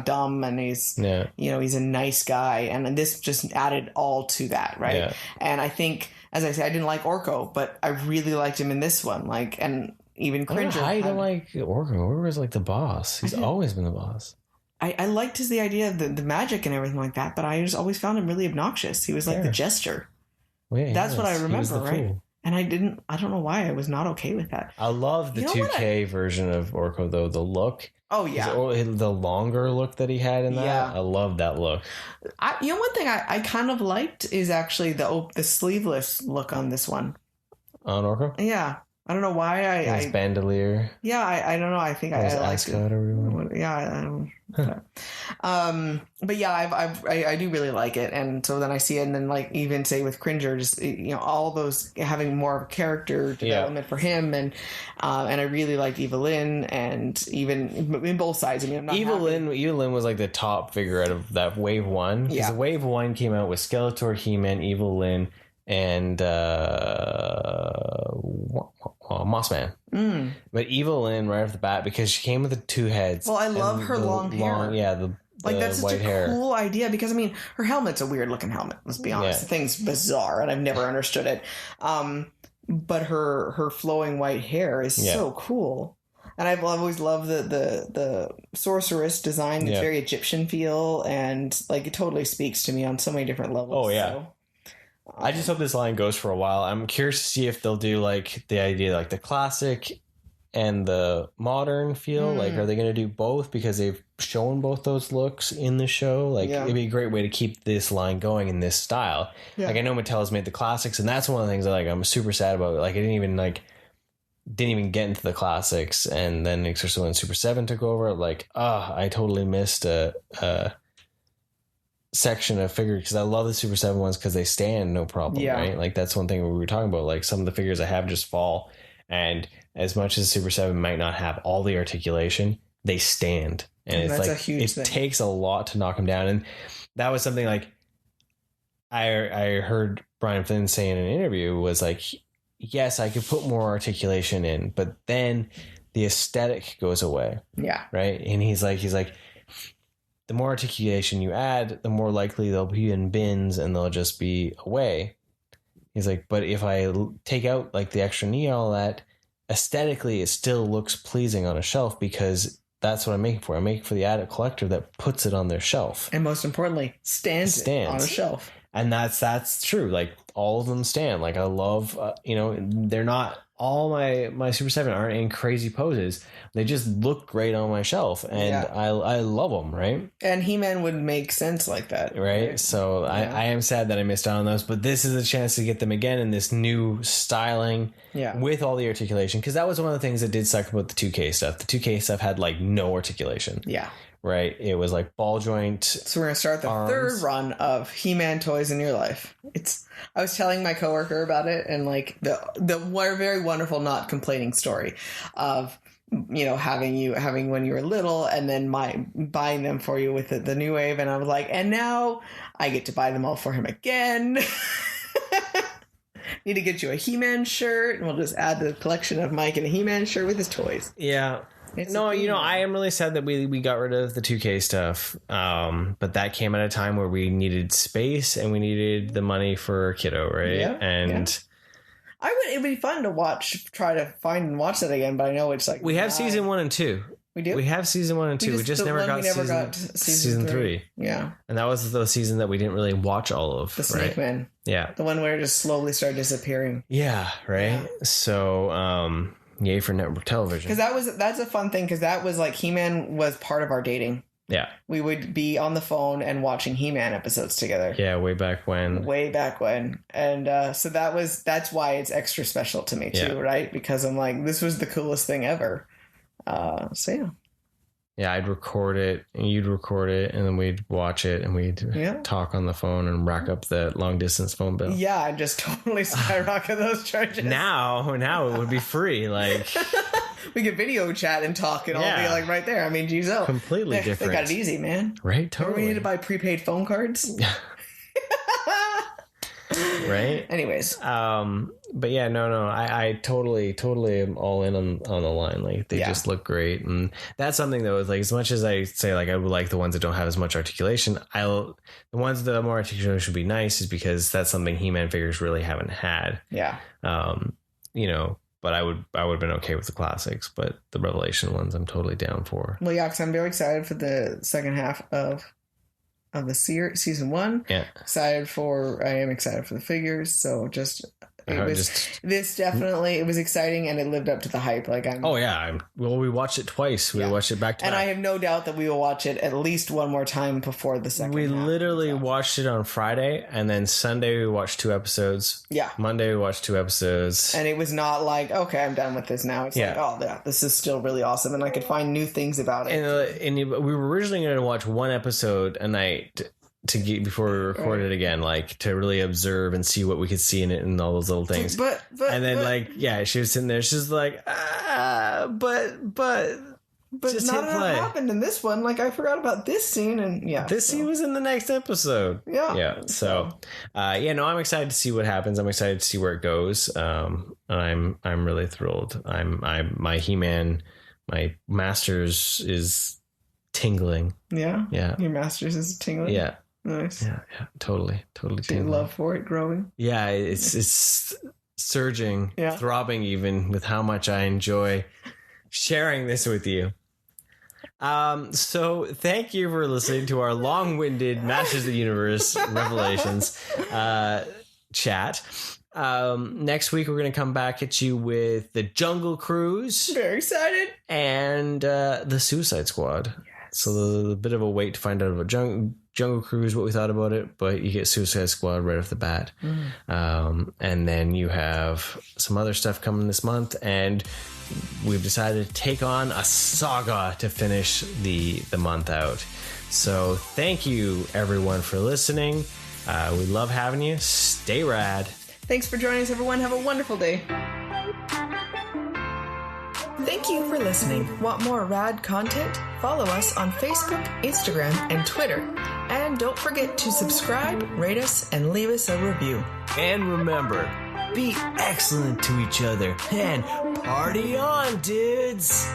[SPEAKER 2] dumb, and he's he's a nice guy, and this just added all to that, right? Yeah. And I think, as I say, I didn't like Orko, but I really liked him in this one, like, and even Cringer.
[SPEAKER 1] I don't like Orko. Orko was like the boss. He's always been the boss.
[SPEAKER 2] I liked the idea of the magic and everything like that, but I just always found him really obnoxious. He was like the jester.
[SPEAKER 1] Well, yeah,
[SPEAKER 2] that's what I remember, right?
[SPEAKER 1] Fool.
[SPEAKER 2] And I don't know why I was not okay with that.
[SPEAKER 1] I love the 2K version of Orko, though. The look.
[SPEAKER 2] Oh, yeah.
[SPEAKER 1] The longer look that he had in that. Yeah. I love that look.
[SPEAKER 2] One thing I kind of liked is actually the sleeveless look on this one.
[SPEAKER 1] On Orko?
[SPEAKER 2] Yeah. I don't know why
[SPEAKER 1] his bandolier.
[SPEAKER 2] Yeah, I don't know. I think I liked it. Yeah, I don't. But yeah, I do really like it, and so then I see it, and then like even say with Cringer, just all those having more of a character development for him, and I really liked Evelyn, and even in both sides. I mean, I'm not
[SPEAKER 1] Evelyn was like the top figure out of that wave one. Because wave one came out with Skeletor, He-Man, Evelyn, and Mossman. But Evelyn right off the bat, because she came with the two heads.
[SPEAKER 2] Well, I love her long hair.
[SPEAKER 1] Yeah, the
[SPEAKER 2] that's
[SPEAKER 1] white
[SPEAKER 2] such a cool idea, because I mean, her helmet's a weird looking helmet. Let's be honest, the thing's bizarre, and I've never understood it. But her flowing white hair is so cool. And I've always loved the sorceress design. It's very Egyptian feel, and like it totally speaks to me on so many different levels.
[SPEAKER 1] Oh yeah. So. I just hope this line goes for a while. I'm curious to see if they'll do like the idea, like the classic and the modern feel. Like, are they going to do both? Because they've shown both those looks in the show. Like, it'd be a great way to keep this line going in this style. Yeah. Like, I know Mattel's made the classics, and that's one of the things that, like, I'm super sad about. Like, I didn't even get into the classics, and then especially when Super 7 took over, like, I totally missed a section of figure, because I love the Super 7 ones because they stand no problem, right? Like, that's one thing we were talking about. Like, some of the figures I have just fall, and as much as Super 7 might not have all the articulation, they stand, and it's like a huge thing. Takes a lot to knock them down. And that was something like I heard Brian Flynn say in an interview, was like, yes, I could put more articulation in, but then the aesthetic goes away. Yeah. Right. And he's like, the more articulation you add, the more likely they'll be in bins and they'll just be away. He's like, but if I take out like the extra knee, all that, aesthetically, it still looks pleasing on a shelf, because that's what I'm making for. I'm making for the addict collector that puts it on their shelf. And most importantly, stands on a shelf. And that's true. Like, all of them stand. Like, I love, they're not, all my Super 7 aren't in crazy poses. They just look great on my shelf, and I love them, right? And He-Man would make sense like that. Right? So I am sad that I missed out on those, but this is a chance to get them again in this new styling with all the articulation, because that was one of the things that did suck about the 2K stuff. The 2K stuff had, like, no articulation. Yeah. Right? It was, like, ball joint. So we're going to start the third run of He-Man toys in your life. I was telling my coworker about it, and, like, the very wonderful, not complaining story of, having when you were little, and then buying them for you with the new wave. And I was like, and now I get to buy them all for him again. Need to get you a He-Man shirt, and we'll just add the collection of Mike in a He-Man shirt with his toys. Yeah. I am really sad that we got rid of the 2K stuff. But that came at a time where we needed space and we needed the money for Kiddo, right? Yeah. And it'd be fun to try to find and watch that again, but I know it's like, we have season 1 and 2. We do? We have season 1 and 2. We just never got season 3. Yeah. And that was the season that we didn't really watch all of. The Snake Man. Yeah. The one where it just slowly started disappearing. Yeah, right? Yeah. So, yay for network television. Because that's a fun thing, because that was like, He-Man was part of our dating. Yeah. We would be on the phone and watching He-Man episodes together. Yeah, way back when. And so that's why it's extra special to me too, right? Because I'm like, this was the coolest thing ever.
[SPEAKER 2] So yeah.
[SPEAKER 1] Yeah, I'd record it, and you'd record it, and then we'd watch it, and we'd talk on the phone and rack up the long distance phone bill.
[SPEAKER 2] Yeah, I just totally skyrocket those charges.
[SPEAKER 1] Now it would be free. Like
[SPEAKER 2] we could video chat and talk, and all be like right there. I mean, geez,
[SPEAKER 1] completely different.
[SPEAKER 2] They got it easy, man.
[SPEAKER 1] Right? Totally.
[SPEAKER 2] We need to buy prepaid phone cards.
[SPEAKER 1] Right.
[SPEAKER 2] Anyways,
[SPEAKER 1] but yeah, no, I totally am all in on the line. Like they just look great, and that's something though. Is like as much as I say, like I would like the ones that don't have as much articulation. The ones that are more articulation should be nice, is because that's something He-Man figures really haven't had.
[SPEAKER 2] Yeah.
[SPEAKER 1] You know, but I would have been okay with the classics, but the Revelation ones I'm totally down for.
[SPEAKER 2] Well, yeah, because I'm very excited for the second half of the season 1.
[SPEAKER 1] Yeah.
[SPEAKER 2] I am excited for the figures. So this definitely, it was exciting, and it lived up to the hype. Like
[SPEAKER 1] we watched it twice. We watched it back to back.
[SPEAKER 2] And I have no doubt that we will watch it at least one more time before the second.
[SPEAKER 1] We literally watched it on Friday, and then Sunday we watched 2 episodes. Yeah. Monday we watched 2 episodes.
[SPEAKER 2] And it was not like, okay, I'm done with this now. It's like, oh yeah, this is still really awesome, and I could find new things about it.
[SPEAKER 1] And we were originally going to watch 1 episode a night before we recorded it again, like to really observe and see what we could see in it and all those little things. But she was sitting there. She's like, but
[SPEAKER 2] just not enough happened in this one. Like I forgot about this scene, and
[SPEAKER 1] this scene was in the next episode. Yeah. So, I'm excited to see what happens. I'm excited to see where it goes. I'm really thrilled. My He-Man, my Masters is tingling. Yeah. Your
[SPEAKER 2] Masters is tingling.
[SPEAKER 1] Yeah.
[SPEAKER 2] Nice.
[SPEAKER 1] Yeah. Totally tingling.
[SPEAKER 2] Your love for it growing.
[SPEAKER 1] Yeah, it's surging, throbbing even with how much I enjoy sharing this with you. So thank you for listening to our long-winded Masters of the Universe Revelations chat. Next week we're going to come back at you with the Jungle Cruise.
[SPEAKER 2] Very excited.
[SPEAKER 1] And the Suicide Squad. Yes. So a bit of a wait to find out about Jungle Cruise, what we thought about it, but you get Suicide Squad right off the bat. And then you have some other stuff coming this month, and we've decided to take on a saga to finish the month out. So thank you everyone for listening. We love having you. Stay rad.
[SPEAKER 2] Thanks for joining us, everyone. Have a wonderful day. Thank you for listening. Want more rad content? Follow us on Facebook, Instagram, and Twitter. And don't forget to subscribe, rate us, and leave us a review.
[SPEAKER 1] And remember, be excellent to each other and party on, dudes!